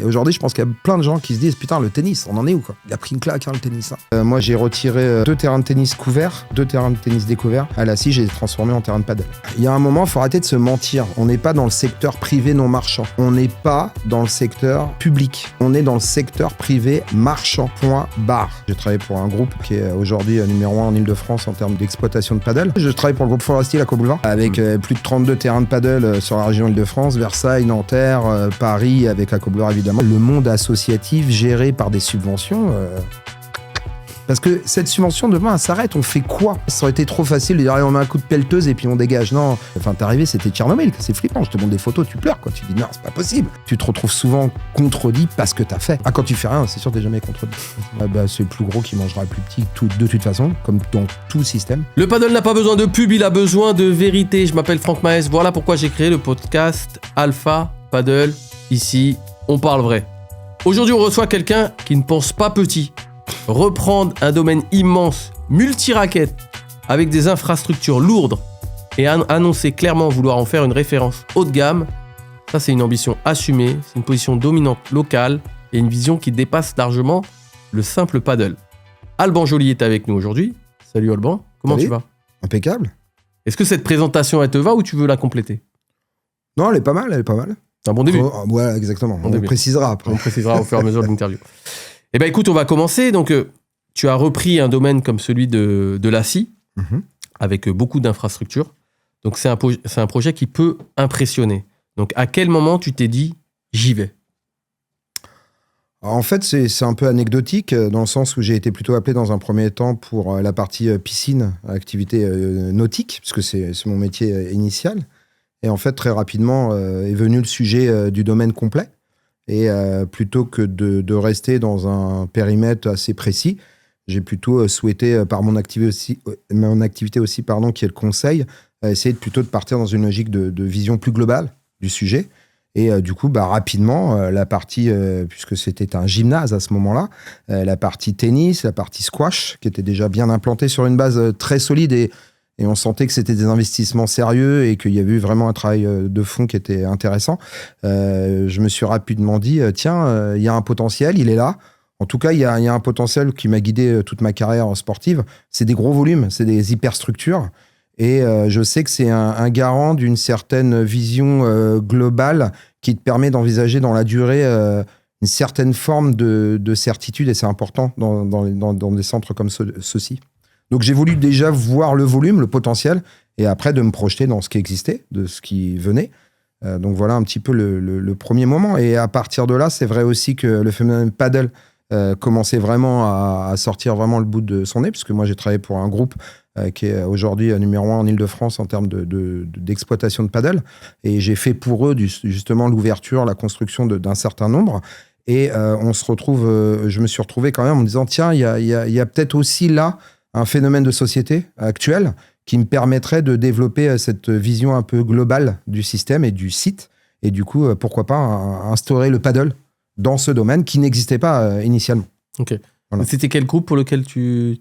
aujourd'hui, je pense qu'il y a plein de gens qui se disent putain, le tennis, on en est où quoi? Il a pris une claque, hein, le tennis. Hein. Moi, j'ai retiré 2 terrains de tennis couverts, 2 terrains de tennis découverts. À la scie, j'ai transformé en terrain de paddle. Il y a un moment, il faut arrêter de se mentir. On n'est pas dans le secteur privé non marchand. On n'est pas dans le secteur public. On est dans le secteur privé marchand. Point barre. J'ai travaillé pour un groupe qui est aujourd'hui numéro 1 en Ile-de-France en termes d'exploitation de paddle. Je travaille pour le groupe Forestier Lac Boulevard avec plus de 32 terrains de paddle sur la région Ile-de-France, Versailles, Nanterre, Paris, avec Lac Boulevard évidemment. Le monde associatif géré par des subventions. Parce que cette subvention, demain, elle s'arrête. On fait quoi? Ça aurait été trop facile de dire, allez, on met un coup de pelleteuse et puis on dégage. Non. Enfin, t'es arrivé, c'était Tchernobyl. C'est flippant. Je te montre des photos, tu pleures, quoi. Tu dis, non, c'est pas possible. Tu te retrouves souvent contredit parce que t'as fait. Ah, quand tu fais rien, c'est sûr que t'es jamais contredit. C'est le plus gros qui mangera le plus petit de toute façon, comme dans tout système. Le paddle n'a pas besoin de pub, il a besoin de vérité. Je m'appelle Franck Maes. Voilà pourquoi j'ai créé le podcast Alpha Paddle. Ici, on parle vrai. Aujourd'hui, on reçoit quelqu'un qui ne pense pas petit. Reprendre un domaine immense, multi-raquettes, avec des infrastructures lourdes et annoncer clairement vouloir en faire une référence haut de gamme, ça c'est une ambition assumée, c'est une position dominante locale et une vision qui dépasse largement le simple paddle. Alban Joly est avec nous aujourd'hui. Salut Alban, comment tu vas? Impeccable. Est-ce que cette présentation elle te va ou tu veux la compléter? Non, elle est pas mal, C'est un bon début. Ouais, exactement. On précisera après. On précisera au fur et à mesure de l'interview. Eh bien écoute, on va commencer. Donc, tu as repris un domaine comme celui de la scie, avec beaucoup d'infrastructures. Donc, c'est un projet qui peut impressionner. Donc, à quel moment tu t'es dit, j'y vais? En fait, c'est un peu anecdotique, dans le sens où j'ai été plutôt appelé dans un premier temps pour la partie piscine, activité nautique, puisque c'est mon métier initial. Et en fait, très rapidement, est venu le sujet du domaine complet. Et plutôt que de rester dans un périmètre assez précis, j'ai plutôt souhaité, par mon activité aussi, qui est le conseil, essayer plutôt de partir dans une logique de vision plus globale du sujet. Et du coup, rapidement, la partie, puisque c'était un gymnase à ce moment-là, la partie tennis, la partie squash, qui était déjà bien implantée sur une base très solide et on sentait que c'était des investissements sérieux et qu'il y avait eu vraiment un travail de fond qui était intéressant. Je me suis rapidement dit, tiens, il y a un potentiel, il est là. En tout cas, il y a un potentiel qui m'a guidé toute ma carrière sportive. C'est des gros volumes, c'est des hyperstructures. Et je sais que c'est un garant d'une certaine vision globale qui te permet d'envisager dans la durée une certaine forme de certitude. Et c'est important dans des centres comme ceux-ci. Donc j'ai voulu déjà voir le volume, le potentiel, et après de me projeter dans ce qui existait, de ce qui venait. Donc voilà un petit peu le premier moment. Et à partir de là, c'est vrai aussi que le phénomène paddle commençait vraiment à sortir vraiment le bout de son nez, puisque moi j'ai travaillé pour un groupe qui est aujourd'hui numéro 1 en Ile-de-France en termes d'exploitation de paddle. Et j'ai fait pour eux justement l'ouverture, la construction d'un certain nombre. Et je me suis retrouvé quand même en me disant, tiens, il y a peut-être aussi là un phénomène de société actuel qui me permettrait de développer cette vision un peu globale du système et du site. Et du coup, pourquoi pas instaurer le paddle dans ce domaine qui n'existait pas initialement. Ok. Voilà. C'était quel groupe pour lequel tu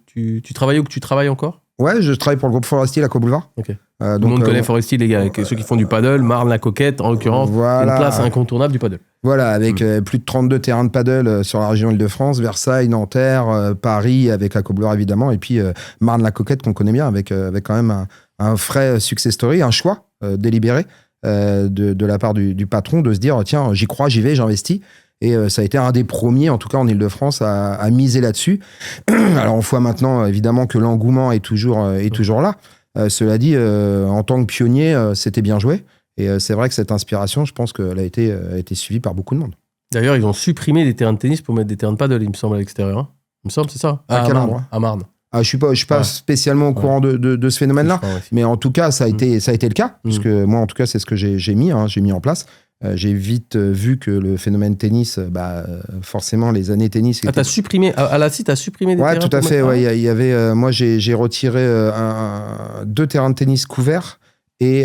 travaillais ou que tu travailles encore? Ouais, je travaille pour le groupe Forestier Lac Boulevard. Ok. Tout le monde connaît Forestier, les gars, avec ceux qui font du paddle, Marne-la-Coquette, en l'occurrence, une place incontournable du paddle. Voilà, avec plus de 32 terrains de paddle sur la région Ile-de-France, Versailles, Nanterre, Paris, avec Lac Boulevard évidemment, et puis Marne-la-Coquette qu'on connaît bien, avec quand même un vrai success story, un choix délibéré de la part du patron de se dire, tiens, j'y crois, j'y vais, j'investis. Et ça a été un des premiers, en tout cas en Ile-de-France, à miser là-dessus. Alors on voit maintenant évidemment que l'engouement est toujours là. Cela dit, en tant que pionnier, c'était bien joué. Et c'est vrai que cette inspiration, je pense qu'elle a été suivie par beaucoup de monde. D'ailleurs, ils ont supprimé des terrains de tennis pour mettre des terrains de paddle, il me semble, à l'extérieur. Hein. Il me semble, c'est ça. À quel endroit ? À Marne. Je suis pas spécialement au courant de ce phénomène-là, mais en tout cas, ça a été le cas, puisque moi, en tout cas, c'est ce que j'ai mis en place. J'ai vite vu que le phénomène tennis, forcément, les années tennis... t'as supprimé, à la scie, t'as supprimé des terrains? Ouais, tout à fait. Il y avait, moi, j'ai retiré 2 terrains de tennis couverts et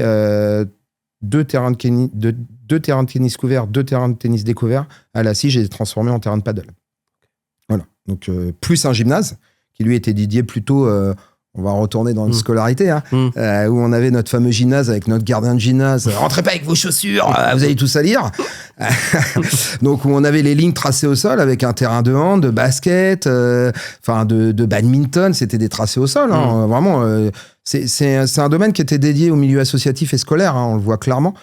2 terrains de tennis couverts, 2 terrains de tennis découverts. À la scie, j'ai transformé en terrain de paddle. Voilà. Donc, plus un gymnase qui, lui, était dédié plutôt On va retourner dans une scolarité, hein, où on avait notre fameux gymnase avec notre gardien de gymnase. Rentrez pas avec vos chaussures, vous allez tout salir. Donc, où on avait les lignes tracées au sol avec un terrain de hand, de basket, de badminton. C'était des tracés au sol. Hein, vraiment, c'est un domaine qui était dédié au milieu associatif et scolaire. Hein, on le voit clairement.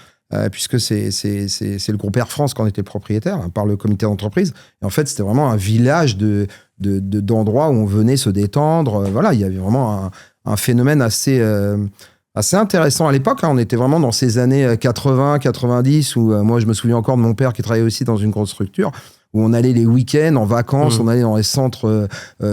Puisque c'est le groupe Air France qu'on était propriétaire, hein, par le comité d'entreprise. Et en fait, c'était vraiment un village d'endroits où on venait se détendre. Voilà, il y avait vraiment un phénomène assez intéressant à l'époque. Hein. On était vraiment dans ces années 80, 90, où moi, je me souviens encore de mon père qui travaillait aussi dans une grosse structure, où on allait les week-ends, en vacances, on allait dans les centres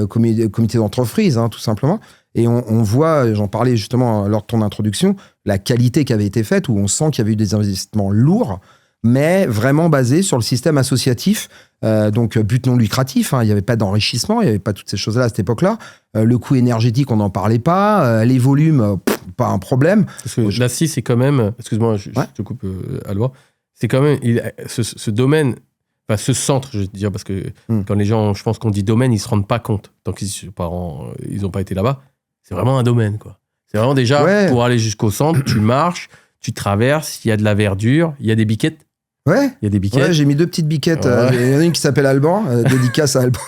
comités d'entreprise, hein, tout simplement. Et on voit, j'en parlais justement lors de ton introduction, la qualité qui avait été faite, où on sent qu'il y avait eu des investissements lourds, mais vraiment basés sur le système associatif, donc but non lucratif. Hein, il n'y avait pas d'enrichissement, il n'y avait pas toutes ces choses-là à cette époque-là. Le coût énergétique, on n'en parlait pas. Les volumes, pas un problème. Parce que l'ACI, c'est quand même... Excuse-moi, je te coupe à l'oie. C'est quand même... Ce domaine... Enfin, ce centre, je veux dire, parce que quand les gens, je pense qu'on dit domaine, ils ne se rendent pas compte. Tant que leurs parents, ils n'ont pas été là-bas. C'est vraiment un domaine, quoi. C'est vraiment déjà, pour aller jusqu'au centre, tu marches, tu traverses, il y a de la verdure, il y a des biquettes. Ouais. Il y a des biquettes. Ouais, j'ai mis 2 petites biquettes. Il y en a une qui s'appelle Alban, dédicace à Alban.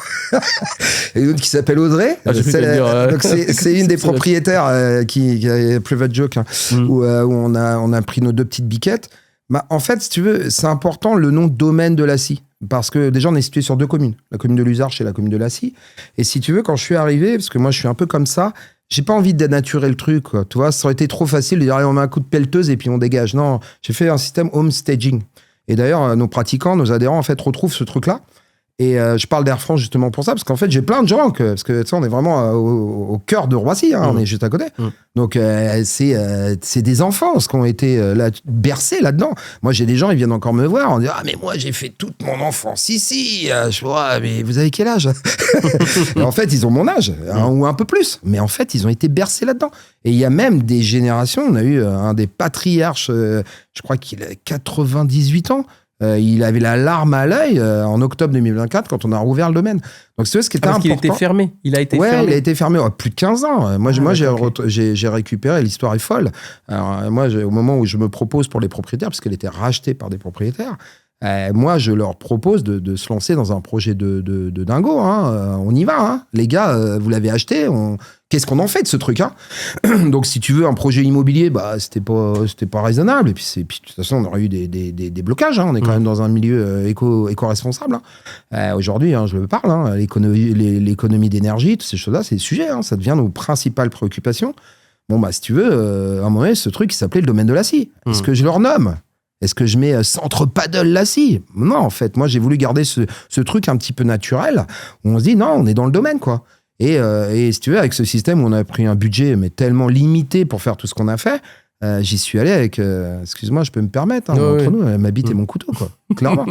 Et une autre qui s'appelle Audrey. Donc c'est une des propriétaires qui a Private Joke, hein, où on a pris nos 2 petites biquettes. Bah, en fait, si tu veux, c'est important le nom domaine de la scie. Parce que déjà, on est situé sur 2 communes. La commune de Luzarches et la commune de la Scie. Et si tu veux, quand je suis arrivé, parce que moi, je suis un peu comme ça, j'ai pas envie de dénaturer le truc, quoi. Tu vois, ça aurait été trop facile de dire, allez, on met un coup de pelleteuse et puis on dégage. Non, j'ai fait un système home staging. Et d'ailleurs, nos pratiquants, nos adhérents, en fait, retrouvent ce truc-là. Et je parle d'Air France justement pour ça, parce qu'en fait, j'ai plein de gens, parce que tu sais, on est vraiment au cœur de Roissy, hein, on est juste à côté. Donc, c'est des enfants qui ont été bercés là-dedans. Moi, j'ai des gens, ils viennent encore me voir, on dit, ah, mais moi, j'ai fait toute mon enfance ici. Je vois, mais vous avez quel âge? Et en fait, ils ont mon âge, hein, ou un peu plus. Mais en fait, ils ont été bercés là-dedans. Et il y a même des générations, on a eu un des patriarches, je crois qu'il a 98 ans. Il avait la larme à l'œil en octobre 2024 quand on a rouvert le domaine. Donc c'est ce qui était important. Parce qu'il était fermé. Il a été fermé. Ouais, il a été fermé plus de 15 ans. Moi, j'ai récupéré, l'histoire est folle. Alors, moi, au moment où je me propose pour les propriétaires, parce qu'elle était rachetée par des propriétaires, moi, je leur propose de se lancer dans un projet de dingo. Hein. On y va. Hein. Les gars, vous l'avez acheté. Qu'est-ce qu'on en fait de ce truc, hein? Donc, si tu veux, un projet immobilier, bah, c'était pas raisonnable. Et puis, de toute façon, on aurait eu des blocages. Hein. On est quand même dans un milieu éco-responsable. Hein. Aujourd'hui, hein, je le parle, hein, l'économie d'énergie, toutes ces choses-là, c'est le sujet. Hein. Ça devient nos principales préoccupations. Bon, bah, si tu veux, à un moment donné, ce truc qui s'appelait le domaine de la scie. Est-ce que je le renomme? Est-ce que je mets centre paddle la scie? Non, en fait, moi, j'ai voulu garder ce truc un petit peu naturel où on se dit, non, on est dans le domaine, quoi. Et si tu veux, avec ce système où on a pris un budget, mais tellement limité pour faire tout ce qu'on a fait, j'y suis allé avec, excuse-moi, je peux me permettre, hein, entre nous, ma bite et mon couteau, quoi, clairement.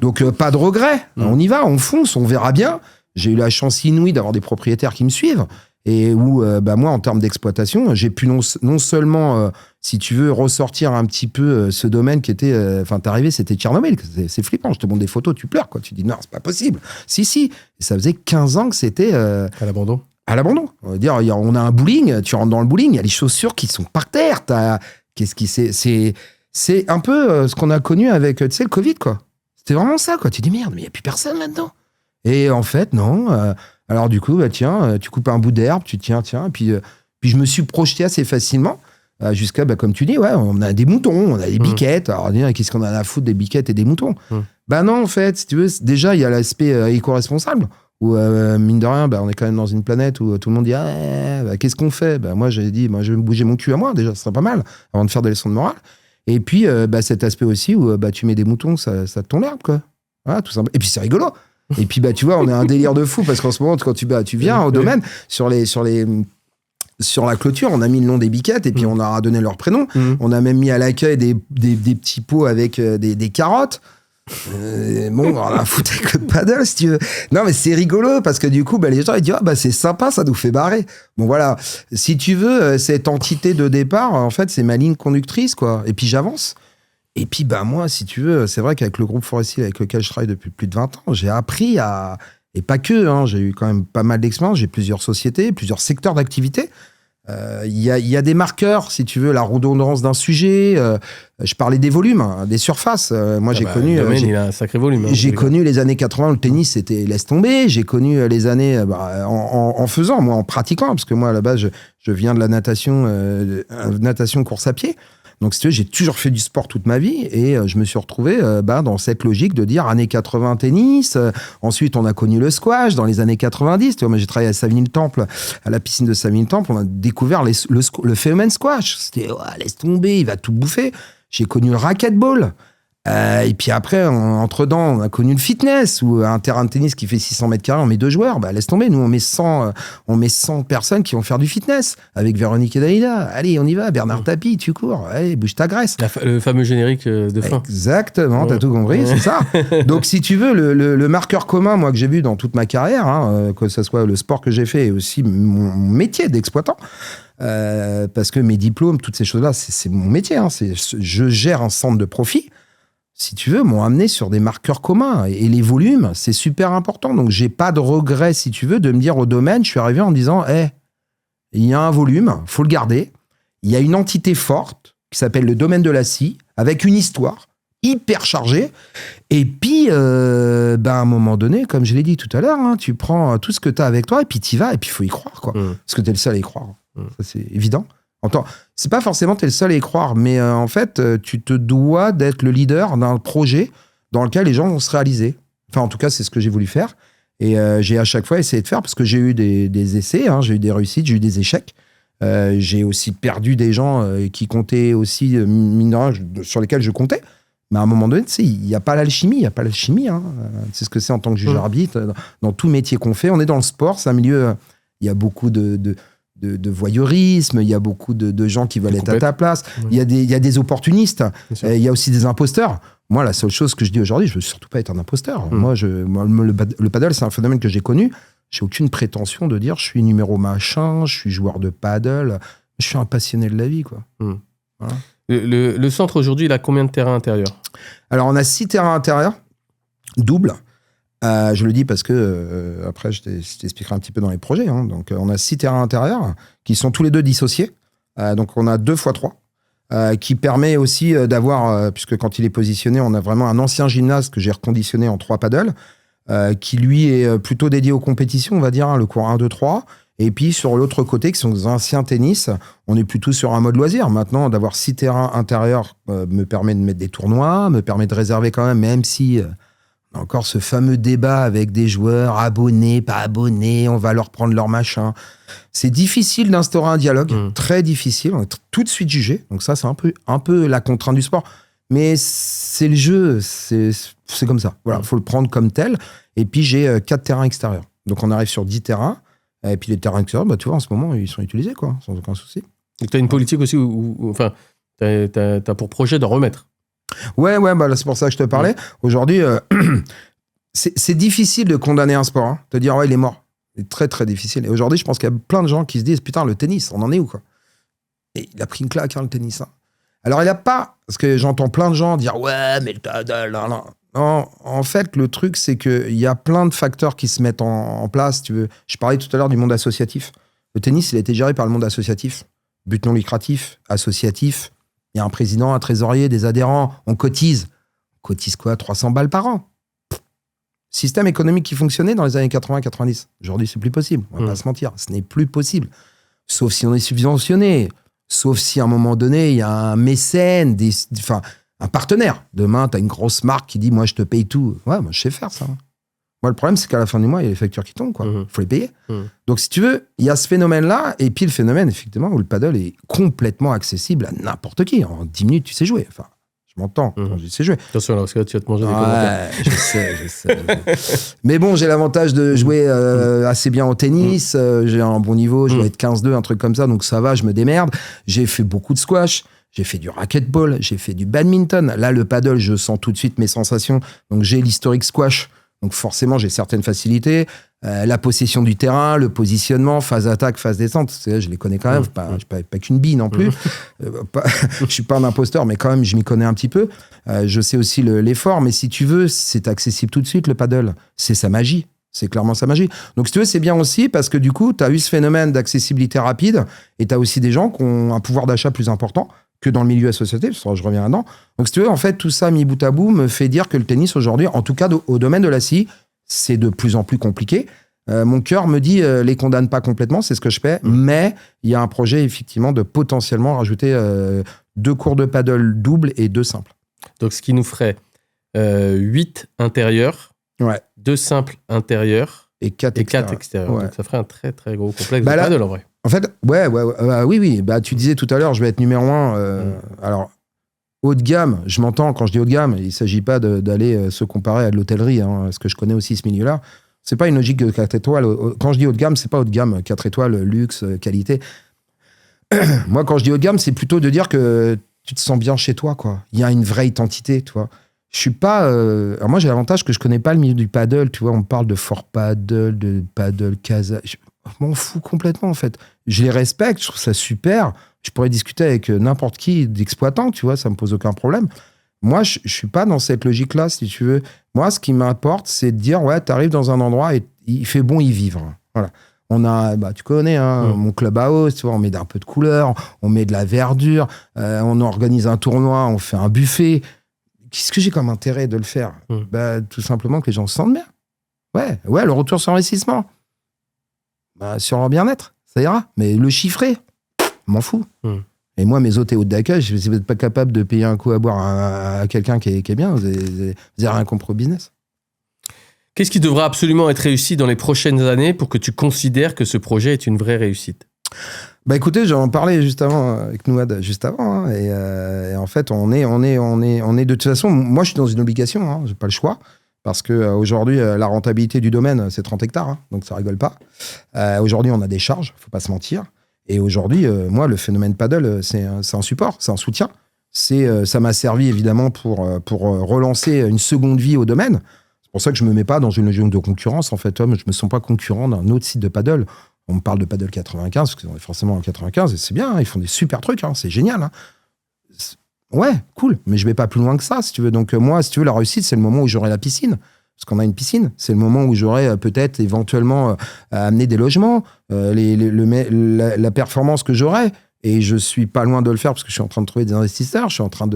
Donc, pas de regret. On y va, on fonce, on verra bien. J'ai eu la chance inouïe d'avoir des propriétaires qui me suivent. Et où, moi, en termes d'exploitation, j'ai pu non seulement, si tu veux, ressortir un petit peu ce domaine qui était... Enfin, t'es arrivé, c'était Tchernobyl. C'est flippant. Je te montre des photos, tu pleures, quoi. Tu dis, non, c'est pas possible. Si. Et ça faisait 15 ans que c'était... à l'abandon. À l'abandon. On va dire, on a un bowling, tu rentres dans le bowling, il y a les chaussures qui sont par terre. C'est un peu ce qu'on a connu avec, tu sais, le Covid, quoi. C'était vraiment ça, quoi. Tu dis, merde, mais il n'y a plus personne là-dedans. Et en fait, non... Alors du coup, bah, tiens, tu coupes un bout d'herbe, tu tiens, et puis je me suis projeté assez facilement jusqu'à, comme tu dis, ouais, on a des moutons, on a des biquettes. Alors qu'est-ce qu'on a à foutre des biquettes et des moutons? Bah non, en fait, si tu veux, déjà il y a l'aspect éco-responsable où mine de rien, on est quand même dans une planète où tout le monde dit qu'est-ce qu'on fait? Moi j'ai dit, je vais me bouger mon cul à moi, déjà, ce serait pas mal avant de faire des leçons de morale. Et puis cet aspect aussi où tu mets des moutons, ça te tombe l'herbe, quoi. Voilà, tout simplement. Et puis c'est rigolo. Et puis, tu vois, on est un délire de fou parce qu'en ce moment, quand tu viens au domaine, sur la clôture, on a mis le nom des biquettes et puis on leur a donné leur prénom. On a même mis à l'accueil des petits pots avec des carottes. On a foutu avec le paddle, si tu veux. Non, mais c'est rigolo parce que du coup, les gens, ils disent, c'est sympa, ça nous fait barrer. Bon, voilà. Si tu veux, cette entité de départ, en fait, c'est ma ligne conductrice, quoi. Et puis, j'avance. Et puis, moi, si tu veux, c'est vrai qu'avec le groupe forestier avec lequel je travaille depuis plus de 20 ans, j'ai appris à... Et pas que, hein, j'ai eu quand même pas mal d'expérience, j'ai plusieurs sociétés, plusieurs secteurs d'activité. Il y a des marqueurs, si tu veux, la redondance d'un sujet. Je parlais des volumes, des surfaces. Moi, j'ai connu. Le domaine, il a un sacré volume. J'ai connu les années 80 où le tennis, c'était laisse tomber. J'ai connu les années en faisant, moi, en pratiquant, parce que moi, à la base, je viens de la natation, course à pied. Donc, si tu veux, j'ai toujours fait du sport toute ma vie et je me suis retrouvé dans cette logique de dire années 80 tennis. Ensuite, on a connu le squash dans les années 90. Tu vois, moi, j'ai travaillé à Savigny-le-Temple, à la piscine de Savigny-le-Temple. On a découvert le phénomène squash. C'était, laisse tomber, il va tout bouffer. J'ai connu le racquetball. Et puis après, entre-temps, on a connu le fitness, où un terrain de tennis qui fait 600 mètres carrés, on met 2 joueurs. Laisse tomber, nous, on met 100 personnes qui vont faire du fitness, avec Véronique et Dalida. Allez, on y va, Bernard Tapie, tu cours, allez, bouge ta graisse. Le fameux générique de fin. Exactement, t'as tout compris, c'est ça. Donc, si tu veux, le marqueur commun, moi, que j'ai vu dans toute ma carrière, que ce soit le sport que j'ai fait et aussi mon métier d'exploitant, parce que mes diplômes, toutes ces choses-là, c'est mon métier. Je gère un centre de profit. Si tu veux, m'ont amené sur des marqueurs communs. Et les volumes, c'est super important. Donc, j'ai pas de regret, si tu veux, de me dire au domaine, je suis arrivé en me disant, il y a un volume, faut le garder. Il y a une entité forte qui s'appelle le domaine de la scie, avec une histoire hyper chargée. Et puis, à un moment donné, comme je l'ai dit tout à l'heure, tu prends tout ce que tu as avec toi et puis tu y vas et puis il faut y croire, quoi. Parce que tu es le seul à y croire. Ça, c'est évident. C'est pas forcément t'es le seul à y croire, mais en fait, tu te dois d'être le leader d'un projet dans lequel les gens vont se réaliser. Enfin, en tout cas, c'est ce que j'ai voulu faire. Et j'ai à chaque fois essayé de faire, parce que j'ai eu des essais, j'ai eu des réussites, j'ai eu des échecs. J'ai aussi perdu des gens qui comptaient aussi, mine de rien, sur lesquels je comptais. Mais à un moment donné, tu sais, il n'y a pas l'alchimie, c'est ce que c'est en tant que juge arbitre. Dans tout métier qu'on fait, on est dans le sport, c'est un milieu, il y a beaucoup de voyeurisme, il y a beaucoup de gens qui veulent être à ta place, il y a des opportunistes, il y a aussi des imposteurs. Moi, la seule chose que je dis aujourd'hui, je veux surtout pas être un imposteur. Moi, le paddle, c'est un phénomène que j'ai connu. J'ai aucune prétention de dire je suis numéro machin, je suis joueur de paddle. Je suis un passionné de la vie, quoi. Voilà. Le centre, aujourd'hui, il a combien de terrains intérieurs ? Alors, on a 6 terrains intérieurs, doubles. Je le dis parce que, après, je t'expliquerai un petit peu dans les projets. Donc, on a 6 terrains intérieurs qui sont tous les deux dissociés. Donc, on a 2 x 3, qui permet aussi d'avoir, puisque quand il est positionné, on a vraiment un ancien gymnase que j'ai reconditionné en 3 paddles, qui lui est plutôt dédié aux compétitions, on va dire, le cours 1, 2, 3. Et puis, sur l'autre côté, qui sont des anciens tennis, on est plutôt sur un mode loisir. Maintenant, d'avoir 6 terrains intérieurs me permet de mettre des tournois, me permet de réserver quand même si... Encore ce fameux débat avec des joueurs abonnés, pas abonnés, on va leur prendre leur machin. C'est difficile d'instaurer un dialogue, très difficile. On est tout de suite jugé. Donc ça, c'est un peu la contrainte du sport. Mais c'est le jeu, c'est comme ça. Voilà, faut le prendre comme tel. Et puis j'ai 4 terrains extérieurs. Donc on arrive sur 10 terrains. Et puis les terrains extérieurs, tu vois, en ce moment, ils sont utilisés, quoi, sans aucun souci. Donc tu as une politique aussi où t'as pour projet d'en remettre. Ouais, là, c'est pour ça que je te parlais. Aujourd'hui, c'est difficile de condamner un sport. Te dire, il est mort. C'est très, très difficile. Et aujourd'hui, je pense qu'il y a plein de gens qui se disent, putain, le tennis, on en est où, quoi ? Et il a pris une claque, le tennis. Alors, il n'y a pas... Parce que j'entends plein de gens dire, ouais, mais le paddle, non. En fait, le truc, c'est qu'il y a plein de facteurs qui se mettent en place. Tu veux. Je parlais tout à l'heure du monde associatif. Le tennis, il a été géré par le monde associatif. But non lucratif, associatif. Il y a un président, un trésorier, des adhérents. On cotise. On cotise quoi ? 300 balles par an. Système économique qui fonctionnait dans les années 80-90. Aujourd'hui, c'est plus possible. On va pas se mentir. Ce n'est plus possible. Sauf si on est subventionné. Sauf si à un moment donné, il y a un mécène, un partenaire. Demain, tu as une grosse marque qui dit, moi, je te paye tout. Ouais, moi, je sais faire ça. Moi, le problème, c'est qu'à la fin du mois, il y a les factures qui tombent, quoi. Faut les payer. Donc, si tu veux, il y a ce phénomène-là, et puis le phénomène, effectivement, où le paddle est complètement accessible à n'importe qui. En 10 minutes, tu sais jouer. Enfin, je m'entends quand je sais jouer. Attention, là, parce que là, tu vas te manger des commentaires. Je sais. Mais bon, j'ai l'avantage de jouer assez bien au tennis. J'ai un bon niveau, je dois être 15-2, un truc comme ça, donc ça va, je me démerde. J'ai fait beaucoup de squash. J'ai fait du racquetball, j'ai fait du badminton. Là, le paddle, je sens tout de suite mes sensations. Donc, j'ai l'historique squash. Donc forcément, j'ai certaines facilités. La possession du terrain, le positionnement, phase attaque, phase descente, je les connais quand même. Je suis pas qu'une bille non plus. Je suis pas un imposteur, mais quand même, je m'y connais un petit peu. Je sais aussi l'effort, mais si tu veux, c'est accessible tout de suite, le paddle. C'est sa magie. C'est clairement sa magie. Donc, si tu veux, c'est bien aussi parce que du coup, tu as eu ce phénomène d'accessibilité rapide et tu as aussi des gens qui ont un pouvoir d'achat plus important que dans le milieu associatif. Je reviens là-dedans. Donc, si tu veux, en fait, tout ça mis bout à bout me fait dire que le tennis aujourd'hui, en tout cas au domaine de la scie, c'est de plus en plus compliqué. Mon cœur me dit les condamne pas complètement, c'est ce que je fais, mais il y a un projet effectivement de potentiellement rajouter 2 cours de paddle double et 2 simples. Donc, ce qui nous ferait 8 intérieurs, 2 simples intérieurs et 4 extérieurs. Ouais. Donc, ça ferait un très très gros complexe de paddle en vrai. En fait, oui. Bah, tu disais tout à l'heure, je vais être numéro 1. Alors, haut de gamme, je m'entends quand je dis haut de gamme, il ne s'agit pas d'aller se comparer à de l'hôtellerie, parce que je connais aussi ce milieu-là. C'est pas une logique de 4 étoiles. Quand je dis haut de gamme, c'est pas haut de gamme. 4 étoiles, luxe, qualité. Moi, quand je dis haut de gamme, c'est plutôt de dire que tu te sens bien chez toi, quoi. Il y a une vraie identité, tu vois. Je suis pas... Alors moi, j'ai l'avantage que je connais pas le milieu du paddle, tu vois. On me parle de Fort Paddle, de Paddle Casa. Je m'en fous complètement, en fait. Je les respecte, je trouve ça super. Je pourrais discuter avec n'importe qui d'exploitant, tu vois, ça me pose aucun problème. Moi, je suis pas dans cette logique-là, si tu veux. Moi, ce qui m'importe, c'est de dire, ouais, t'arrives dans un endroit et il fait bon y vivre. Voilà. On a, tu connais, mon clubhouse, tu vois, on met un peu de couleur, on met de la verdure, on organise un tournoi, on fait un buffet. Qu'est-ce que j'ai comme intérêt de le faire ? Tout simplement que les gens se sentent bien. Ouais, le retour sur investissement. Sur leur bien-être, ça ira. Mais le chiffrer, m'en fous. Et moi, mes hôtes et hôtes d'accueil, si vous n'êtes pas capable de payer un coup à boire à quelqu'un qui est bien, vous n'avez rien compris au business. Qu'est-ce qui devra absolument être réussi dans les prochaines années pour que tu considères que ce projet est une vraie réussite ? Écoutez, j'en parlais juste avant avec Nouad, juste avant. Et en fait, on est de toute façon, moi, je suis dans une obligation, j'ai pas le choix. Parce qu'aujourd'hui, la rentabilité du domaine, c'est 30 hectares, donc ça rigole pas. Aujourd'hui, on a des charges, faut pas se mentir. Et aujourd'hui, moi, le phénomène paddle, c'est un support, c'est un soutien. Ça m'a servi évidemment pour relancer une seconde vie au domaine. C'est pour ça que je me mets pas dans une logique de concurrence. En fait, je me sens pas concurrent d'un autre site de paddle. On me parle de Paddle 95, parce qu'on est forcément en 95, et c'est bien, ils font des super trucs, c'est génial. Ouais, cool, mais je vais pas plus loin que ça, si tu veux. Donc moi, si tu veux, la réussite, c'est le moment où j'aurai la piscine. Parce qu'on a une piscine. C'est le moment où j'aurai peut-être éventuellement amené des logements, la performance que j'aurai. Et je suis pas loin de le faire parce que je suis en train de trouver des investisseurs. Je suis en train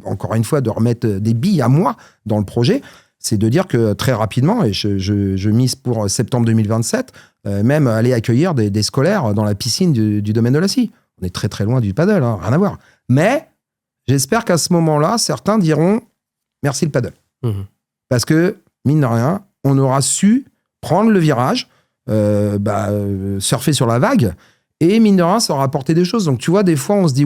encore une fois, de remettre des billes à moi dans le projet. C'est de dire que très rapidement, et je mise pour septembre 2027, même aller accueillir des scolaires dans la piscine du domaine de la scie. On est très très loin du paddle, rien à voir. Mais j'espère qu'à ce moment-là, certains diront merci le paddle. Parce que, mine de rien, on aura su prendre le virage, surfer sur la vague, et mine de rien, ça aura apporté des choses. Donc, tu vois, des fois, on se dit,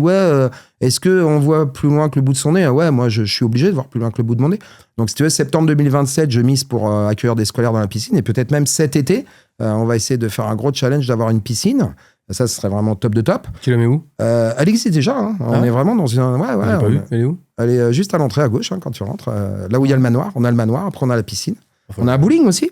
est-ce qu'on voit plus loin que le bout de son nez ? Ouais, moi, je suis obligé de voir plus loin que le bout de mon nez. Donc, si tu veux, septembre 2027, je mise pour accueillir des scolaires dans la piscine, et peut-être même cet été, on va essayer de faire un gros challenge d'avoir une piscine. Ça, ce serait vraiment top de top. Tu la mets où ? Elle existe déjà. On est vraiment dans une... Ouais, elle est où ? Elle est juste à l'entrée à gauche, quand tu rentres. Là où il y a le manoir. On a le manoir, après on a la piscine. On a un bowling aussi.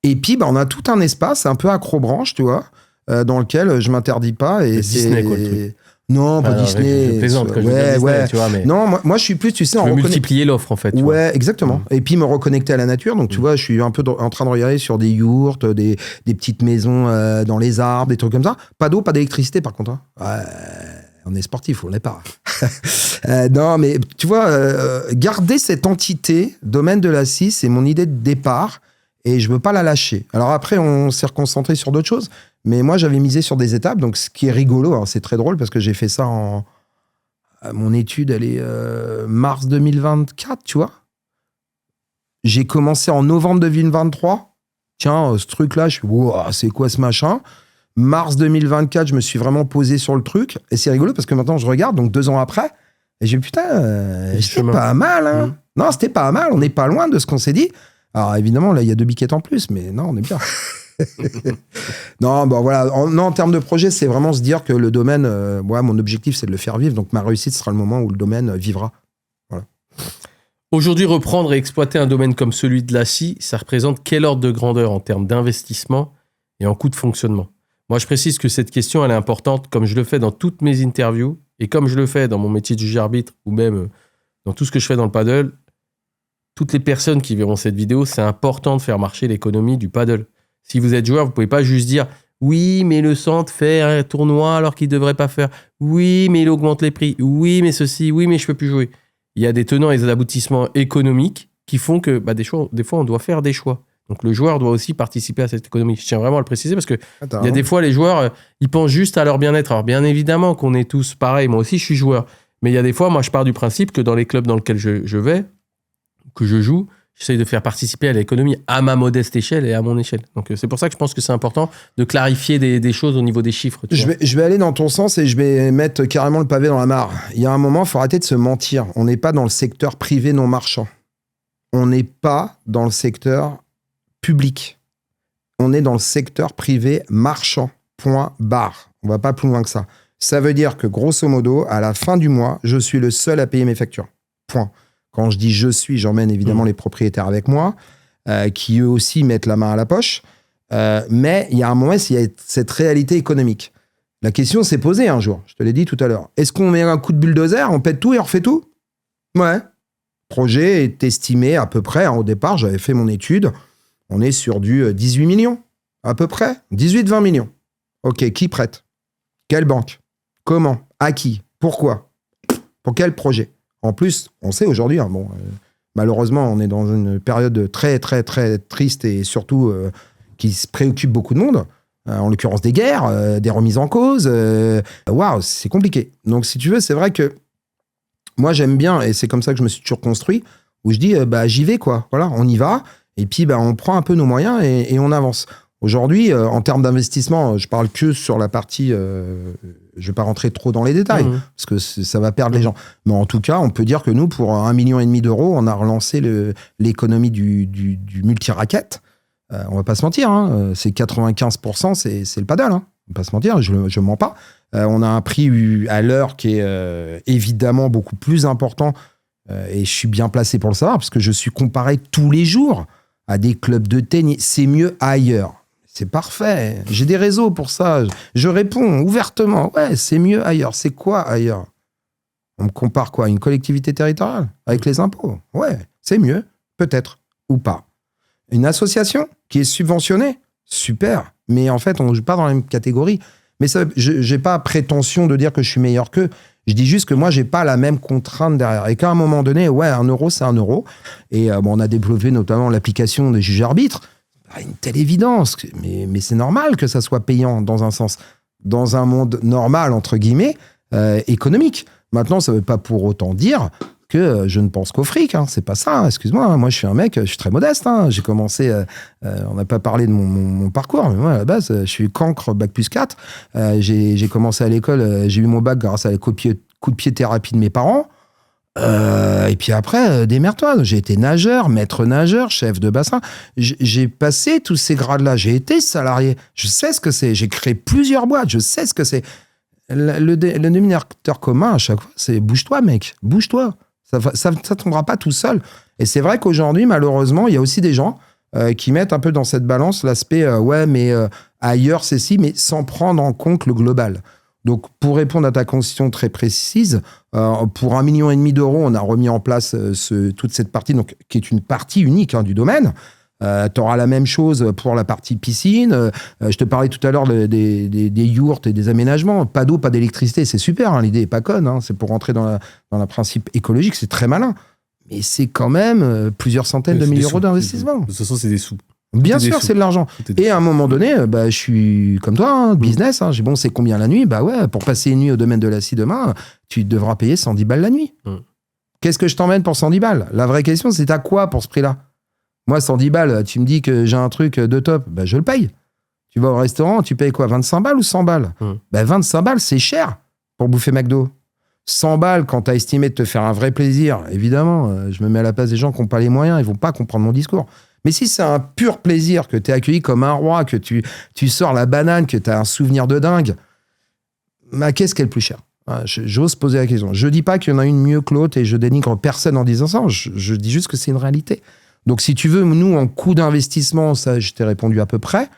Et puis, on a tout un espace un peu accrobranche, tu vois, dans lequel je m'interdis pas. Et c'est Disney, quoi, le truc. Non, pas Disney. Je plaisante quand je veux dire Disney, tu vois, mais... Non, moi, je suis plus, tu sais... Tu veux multiplier l'offre, en fait. Ouais, exactement. Et puis, me reconnecter à la nature. Donc, tu vois, je suis un peu en train de regarder sur des yourtes, des petites maisons dans les arbres, des trucs comme ça. Pas d'eau, pas d'électricité, par contre. Ouais, on est sportif, on l'est pas. Non, mais tu vois, garder cette entité, domaine de la scie, c'est mon idée de départ. Et je veux pas la lâcher. Alors après, on s'est reconcentré sur d'autres choses. Mais moi, j'avais misé sur des étapes. Donc, ce qui est rigolo, c'est très drôle parce que j'ai fait ça mon étude, elle est mars 2024, tu vois. J'ai commencé en novembre 2023. Tiens, ce truc-là, je suis, wow, c'est quoi ce machin ? Mars 2024, je me suis vraiment posé sur le truc. Et c'est rigolo parce que maintenant, je regarde, donc 2 ans après, et j'ai dit, putain, c'était pas mal. Non, c'était pas mal. On n'est pas loin de ce qu'on s'est dit. Alors, évidemment, là, il y a 2 biquettes en plus, mais non, on est bien. Non, voilà. En termes de projet, c'est vraiment se dire que le domaine, mon objectif, c'est de le faire vivre. Donc, ma réussite sera le moment où le domaine vivra. Voilà. Aujourd'hui, reprendre et exploiter un domaine comme celui de la scie, ça représente quel ordre de grandeur en termes d'investissement et en coût de fonctionnement ? Moi, je précise que cette question, elle est importante, comme je le fais dans toutes mes interviews et comme je le fais dans mon métier de juge-arbitre ou même dans tout ce que je fais dans le paddle. toutes les personnes qui verront cette vidéo, c'est important de faire marcher l'économie du paddle. Si vous êtes joueur, vous pouvez pas juste dire « Oui, mais le centre fait un tournoi alors qu'il devrait pas faire. Oui, mais il augmente les prix. Oui, mais ceci. Oui, mais je peux plus jouer. » Il y a des tenants et des aboutissements économiques qui font que des fois, on doit faire des choix. Donc, le joueur doit aussi participer à cette économie. Je tiens vraiment à le préciser parce que il y a des fois, les joueurs, ils pensent juste à leur bien-être. Alors, bien évidemment qu'on est tous pareils. Moi aussi, je suis joueur. Mais il y a des fois, moi, je pars du principe que dans les clubs dans lesquels je vais, que je joue, j'essaie de faire participer à l'économie à ma modeste échelle et à mon échelle. Donc, c'est pour ça que je pense que c'est important de clarifier des choses au niveau des chiffres. Je vais aller dans ton sens et je vais mettre carrément le pavé dans la mare. Il y a un moment, il faut arrêter de se mentir. On n'est pas dans le secteur privé non marchand. On n'est pas dans le secteur public. On est dans le secteur privé marchand. Point barre. On va pas plus loin que ça. Ça veut dire que, grosso modo, à la fin du mois, je suis le seul à payer mes factures. Point. Quand je dis je suis, j'emmène évidemment les propriétaires avec moi, qui eux aussi mettent la main à la poche. Mais il y a un moment, il y a cette réalité économique. La question s'est posée un jour, je te l'ai dit tout à l'heure. Est-ce qu'on met un coup de bulldozer, on pète tout et on refait tout ? Ouais. Le projet est estimé à peu près, au départ, j'avais fait mon étude, on est sur du 18 millions, à peu près, 18-20 millions. Ok, qui prête ? Quelle banque ? Comment ? À qui ? Pourquoi ? Pour quel projet ? En plus, on sait aujourd'hui, malheureusement, on est dans une période très, très, très triste et surtout qui se préoccupe beaucoup de monde. En l'occurrence des guerres, des remises en cause. Waouh, c'est compliqué. Donc, si tu veux, c'est vrai que moi, j'aime bien, et c'est comme ça que je me suis toujours construit, où je dis, j'y vais, quoi. Voilà, on y va, et puis on prend un peu nos moyens et on avance. Aujourd'hui, en termes d'investissement, je parle que sur la partie... je vais pas rentrer trop dans les détails, parce que ça va perdre les gens. Mais en tout cas, on peut dire que nous, pour 1,5 million d'euros, on a relancé l'économie du multi-raquette. On va pas se mentir, c'est 95%, c'est le paddle. On va pas se mentir, je mens pas. On a un prix à l'heure qui est évidemment beaucoup plus important, et je suis bien placé pour le savoir, parce que je suis comparé tous les jours à des clubs de tennis. C'est mieux ailleurs. C'est parfait. J'ai des réseaux pour ça. Je réponds ouvertement. Ouais, c'est mieux ailleurs. C'est quoi ailleurs ? On me compare quoi ? Une collectivité territoriale ? Avec les impôts ? Ouais, c'est mieux. Peut-être. Ou pas. Une association qui est subventionnée ? Super. Mais en fait, on ne joue pas dans la même catégorie. Mais je n'ai pas prétention de dire que je suis meilleur qu'eux. Je dis juste que moi, je n'ai pas la même contrainte derrière. Et qu'à un moment donné, ouais, 1 euro, c'est 1 euro. Et on a développé notamment l'application des juges-arbitres. Une telle évidence, mais c'est normal que ça soit payant dans un sens, dans un monde normal, entre guillemets, économique. Maintenant, ça ne veut pas pour autant dire que je ne pense qu'au fric, c'est pas ça, excuse-moi, moi je suis un mec, je suis très modeste, j'ai commencé, on n'a pas parlé de mon parcours, mais moi à la base, je suis cancre, bac plus 4, j'ai commencé à l'école, j'ai eu mon bac grâce à la coup de pied thérapie de mes parents. Et puis après, démerde-toi. J'ai été nageur, maître nageur, chef de bassin. J'ai passé tous ces grades-là. J'ai été salarié. Je sais ce que c'est. J'ai créé plusieurs boîtes. Je sais ce que c'est. Le dénominateur commun à chaque fois, c'est bouge-toi, mec. Bouge-toi. Ça tombera pas tout seul. Et c'est vrai qu'aujourd'hui, malheureusement, il y a aussi des gens qui mettent un peu dans cette balance l'aspect ailleurs, c'est si, mais sans prendre en compte le global. Donc, pour répondre à ta question très précise, pour 1,5 million d'euros, on a remis en place toute cette partie, donc, qui est une partie unique du domaine. Tu auras la même chose pour la partie piscine. Je te parlais tout à l'heure des yourtes et des aménagements. Pas d'eau, pas d'électricité, c'est super. L'idée n'est pas conne. C'est pour rentrer dans le principe écologique, c'est très malin. Mais c'est quand même plusieurs centaines de milliers d'euros d'investissement. De toute façon, c'est des sous. Bien sûr, c'est de l'argent. Et à un moment donné, je suis comme toi, business. J'ai bon, c'est combien la nuit ? Pour passer une nuit au domaine de la scie demain, tu devras payer 110 balles la nuit. Qu'est-ce que je t'emmène pour 110 balles ? La vraie question, c'est à quoi pour ce prix-là ? Moi, 110 balles, tu me dis que j'ai un truc de top, je le paye. Tu vas au restaurant, tu payes quoi ? 25 balles ou 100 balles ? 25 balles, c'est cher pour bouffer McDo. 100 balles, quand tu as estimé de te faire un vrai plaisir, évidemment, je me mets à la place des gens qui n'ont pas les moyens, ils ne vont pas comprendre mon discours. Mais si c'est un pur plaisir, que tu es accueilli comme un roi, que tu sors la banane, que tu as un souvenir de dingue, qu'est-ce qui est le plus cher ? J'ose poser la question. Je ne dis pas qu'il y en a une mieux que l'autre et je dénigre personne en disant ça. Je dis juste que c'est une réalité. Donc, si tu veux, nous, en coût d'investissement, ça, je t'ai répondu à peu près.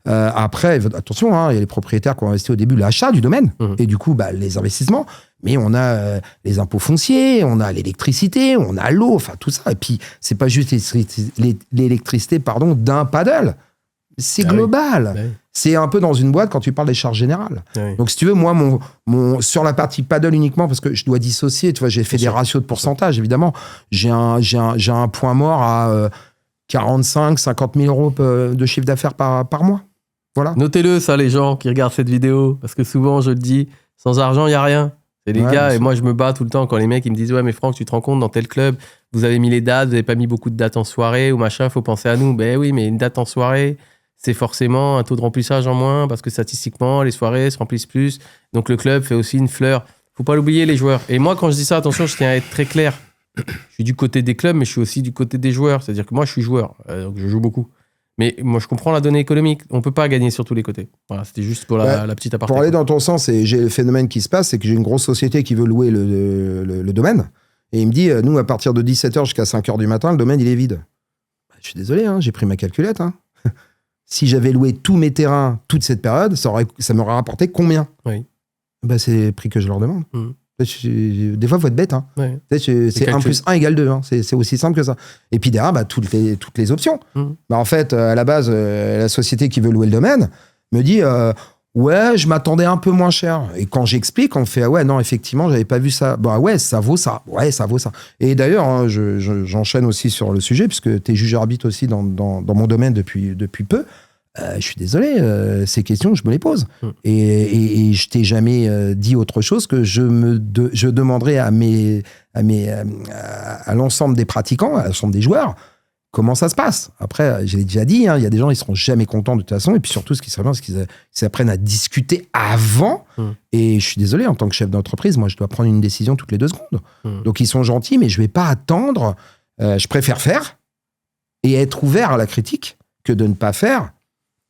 Après, attention, il y a les propriétaires qui ont investi au début l'achat du domaine et du coup, les investissements. Mais on a les impôts fonciers, on a l'électricité, on a l'eau, enfin tout ça. Et puis, c'est pas juste l'électricité, d'un paddle. C'est global. Oui. C'est un peu dans une boîte quand tu parles des charges générales. Oui. Donc, si tu veux, moi, sur la partie paddle uniquement, parce que je dois dissocier, tu vois, j'ai fait des ratios de pourcentage, évidemment. J'ai un point mort à 45, 50 000 euros de chiffre d'affaires par mois. Voilà. Notez-le, ça, les gens qui regardent cette vidéo, parce que souvent, je le dis, sans argent, il n'y a rien. C'est les gars, et moi, je me bats tout le temps quand les mecs ils me disent « Ouais, mais Franck, tu te rends compte, dans tel club, vous avez mis les dates, vous n'avez pas mis beaucoup de dates en soirée, ou machin, il faut penser à nous. » Ben oui, mais une date en soirée, c'est forcément un taux de remplissage en moins, parce que statistiquement, les soirées se remplissent plus. Donc, le club fait aussi une fleur. Faut pas l'oublier, les joueurs. Et moi, quand je dis ça, attention, je tiens à être très clair. Je suis du côté des clubs, mais je suis aussi du côté des joueurs. C'est-à-dire que moi, je suis joueur, donc je joue beaucoup. Mais moi, je comprends la donnée économique. On ne peut pas gagner sur tous les côtés. Voilà, c'était juste pour la petite aparté. Pour aller dans ton sens, j'ai le phénomène qui se passe, c'est que j'ai une grosse société qui veut louer le domaine. Et il me dit, nous, à partir de 17h jusqu'à 5h du matin, le domaine, il est vide. Je suis désolé, j'ai pris ma calculette. Si j'avais loué tous mes terrains toute cette période, ça m'aurait rapporté combien ? Oui. C'est les prix que je leur demande. Des fois, il faut être bête. Ouais. C'est 1 plus 1 égale 2. C'est aussi simple que ça. Et puis derrière, toutes les options. En fait, à la base, la société qui veut louer le domaine me dit ouais, je m'attendais un peu moins cher. Et quand j'explique, on fait ah ouais, non, effectivement, j'avais pas vu ça. Ouais, ça vaut ça. Ouais, ça vaut ça. Et d'ailleurs, j'enchaîne aussi sur le sujet, puisque tu es juge arbitre aussi dans mon domaine depuis peu. Je suis désolé, ces questions, je me les pose. Et je t'ai jamais dit autre chose que je demanderai à l'ensemble des pratiquants, à l'ensemble des joueurs, comment ça se passe. Après, je l'ai déjà dit, il y a des gens, ils seront jamais contents de toute façon. Et puis surtout, ce qui serait bien, c'est qu'ils apprennent à discuter avant. Et je suis désolé, en tant que chef d'entreprise, moi, je dois prendre une décision toutes les 2 secondes. Donc, ils sont gentils, mais je vais pas attendre. Je préfère faire et être ouvert à la critique que de ne pas faire.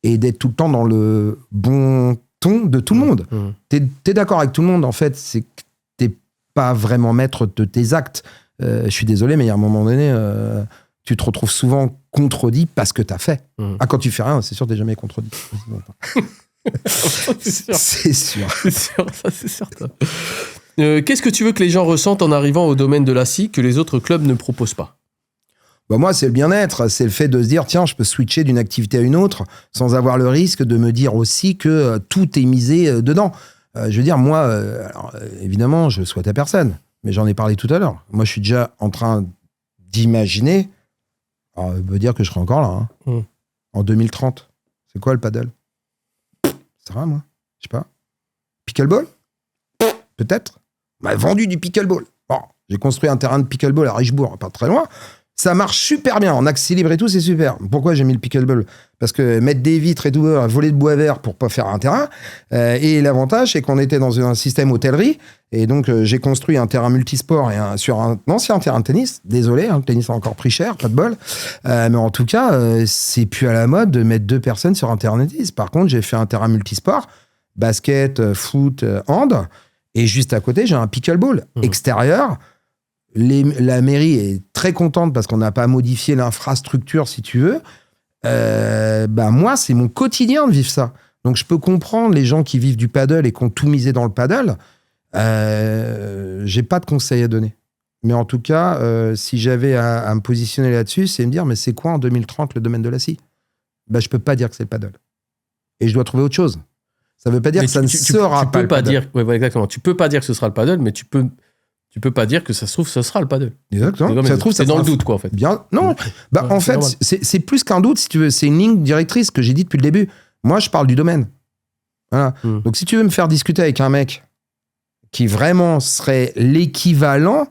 Et d'être tout le temps dans le bon ton de tout le monde. T'es d'accord avec tout le monde, en fait, c'est que t'es pas vraiment maître de tes actes. Je suis désolé, mais il y a un moment donné, tu te retrouves souvent contredit parce que t'as fait. Quand tu fais rien, c'est sûr, t'es jamais contredit. C'est sûr. C'est sûr, ça c'est certain. Qu'est-ce que tu veux que les gens ressentent en arrivant au domaine de la scie que les autres clubs ne proposent pas ? Moi, c'est le bien-être, c'est le fait de se dire, tiens, je peux switcher d'une activité à une autre sans avoir le risque de me dire aussi que tout est misé dedans. Je veux dire, moi, alors, évidemment, je le souhaite à personne, mais j'en ai parlé tout à l'heure. Moi, je suis déjà en train d'imaginer, alors, ça veut dire que je serai encore là, en 2030. C'est quoi le paddle ? C'est rien, moi. Je sais pas. Pickleball ? Peut-être. On m'a vendu du pickleball. Bon, j'ai construit un terrain de pickleball à Richebourg, pas très loin. Ça marche super bien, en accès libre et tout, c'est super. Pourquoi j'ai mis le pickleball ? Parce que mettre des vitres et tout, voler de bois vert pour pas faire un terrain. Et l'avantage, c'est qu'on était dans un système hôtellerie. Et donc, j'ai construit un terrain multisport sur un ancien terrain de tennis. Désolé, le tennis a encore pris cher, pas de bol. Mais en tout cas, c'est plus à la mode de mettre 2 personnes sur un terrain de tennis. Par contre, j'ai fait un terrain multisport, basket, foot, hand. Et juste à côté, j'ai un pickleball extérieur. La mairie est très contente parce qu'on n'a pas modifié l'infrastructure, si tu veux. Moi, c'est mon quotidien de vivre ça. Donc, je peux comprendre les gens qui vivent du paddle et qui ont tout misé dans le paddle. J'ai pas de conseils à donner. Mais en tout cas, si j'avais à me positionner là-dessus, c'est me dire, mais c'est quoi en 2030 le domaine de la scie ? Je peux pas dire que c'est le paddle. Et je dois trouver autre chose. Ça veut pas dire que ça ne sera pas le paddle. Exactement. Tu peux pas dire que ce sera le paddle, mais tu peux pas dire que ça se trouve, ce sera le paddle. Exactement. C'est dans le doute, quoi, en fait. Bien. Non. En fait, c'est plus qu'un doute, si tu veux. C'est une ligne directrice que j'ai dit depuis le début. Moi, je parle du domaine. Voilà. Donc, si tu veux me faire discuter avec un mec qui vraiment serait l'équivalent,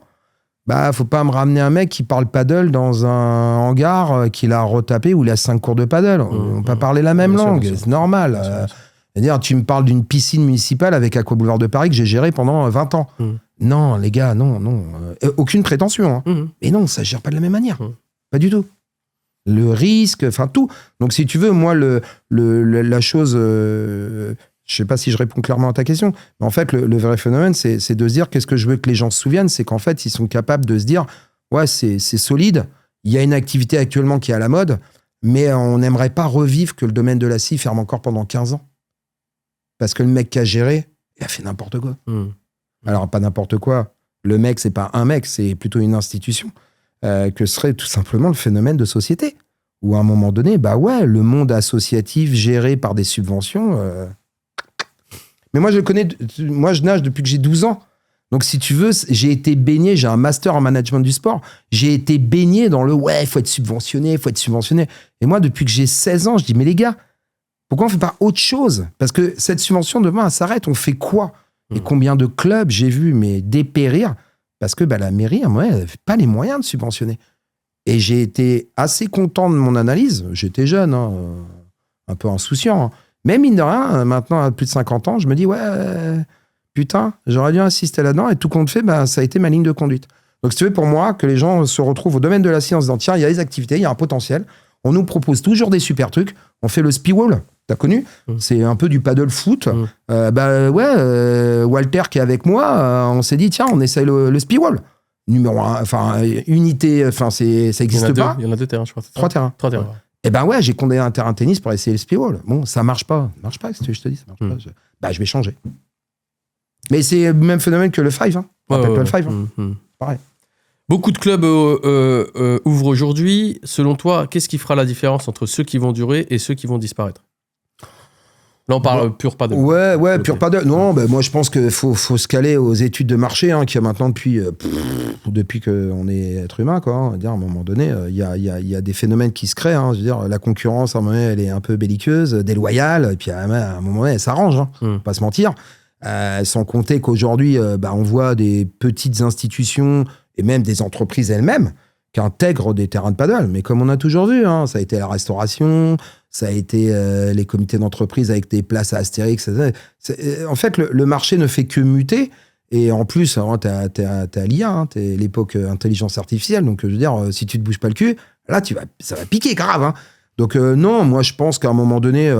faut pas me ramener un mec qui parle paddle dans un hangar qu'il a retapé où il a 5 cours de paddle. On peut pas parler la même langue. C'est normal. C'est-à-dire, tu me parles d'une piscine municipale avec Aqua Boulevard de Paris que j'ai gérée pendant 20 ans. Non, les gars, non. Aucune prétention. Mais non, ça ne se gère pas de la même manière. Pas du tout. Le risque, enfin tout. Donc, si tu veux, moi, la chose... je ne sais pas si je réponds clairement à ta question, mais en fait, le vrai phénomène, c'est de se dire qu'est-ce que je veux que les gens se souviennent, c'est qu'en fait, ils sont capables de se dire ouais, c'est solide, Il y a une activité actuellement qui est à la mode, mais on n'aimerait pas revivre que le domaine de la scie ferme encore pendant 15 ans. Parce que le mec qui a géré, il a fait n'importe quoi. Alors, pas n'importe quoi. Le mec, c'est pas un mec, c'est plutôt une institution. Que serait tout simplement le phénomène de société. Où à un moment donné, le monde associatif géré par des subventions... Mais moi, je nage depuis que j'ai 12 ans. Donc, si tu veux, j'ai été baigné, j'ai un master en management du sport. J'ai été baigné dans il faut être subventionné. Et moi, depuis que j'ai 16 ans, je dis, mais les gars, pourquoi on ne fait pas autre chose? Parce que cette subvention, demain, elle s'arrête. On fait quoi? Et combien de clubs j'ai vu dépérir parce que la mairie, elle n'avait pas les moyens de subventionner. Et j'ai été assez content de mon analyse. J'étais jeune, un peu insouciant. Mais mine de rien, maintenant, à plus de 50 ans, je me dis, putain, j'aurais dû insister là-dedans. Et tout compte fait, ça a été ma ligne de conduite. Donc, si tu veux, pour moi, que les gens se retrouvent au domaine de la science, disant, tiens, il y a des activités, il y a un potentiel. On nous propose toujours des super trucs. On fait le speedwall. T'as connu? C'est un peu du paddle foot. Walter qui est avec moi, on s'est dit, tiens, on essaye le speedwall. Numéro 1, unité, ça n'existe pas. Il y en a 2 terrains, je crois. 3 terrains. 3 terrains. Et j'ai condamné un terrain de tennis pour essayer le speedwall. Bon, ça marche pas. Ça marche pas, qu'est-ce que je te dis? Ça marche pas. Je vais changer. Mais c'est le même phénomène que le 5. Le 5. Pareil. Beaucoup de clubs ouvrent aujourd'hui. Selon toi, qu'est-ce qui fera la différence entre ceux qui vont durer et ceux qui vont disparaître? Là, on parle pur paddle. Ouais, pur paddle. Non, moi, je pense qu'il faut se caler aux études de marché, qu'il y a maintenant depuis qu'on est être humain, quoi. On va dire, à un moment donné, il y a des phénomènes qui se créent. Je veux dire, la concurrence, à un moment donné, elle est un peu belliqueuse, déloyale, et puis à un moment donné, elle s'arrange, faut pas se mentir. Sans compter qu'aujourd'hui, on voit des petites institutions et même des entreprises elles-mêmes qui intègrent des terrains de paddle. Mais comme on a toujours vu, ça a été la restauration, ça a été les comités d'entreprise avec des places à Astérix. En fait, le marché ne fait que muter. Et en plus, t'es à l'IA, t'es l'époque intelligence artificielle. Donc, je veux dire, si tu te bouges pas le cul, là, ça va piquer grave. Donc, non, moi, je pense qu'à un moment donné...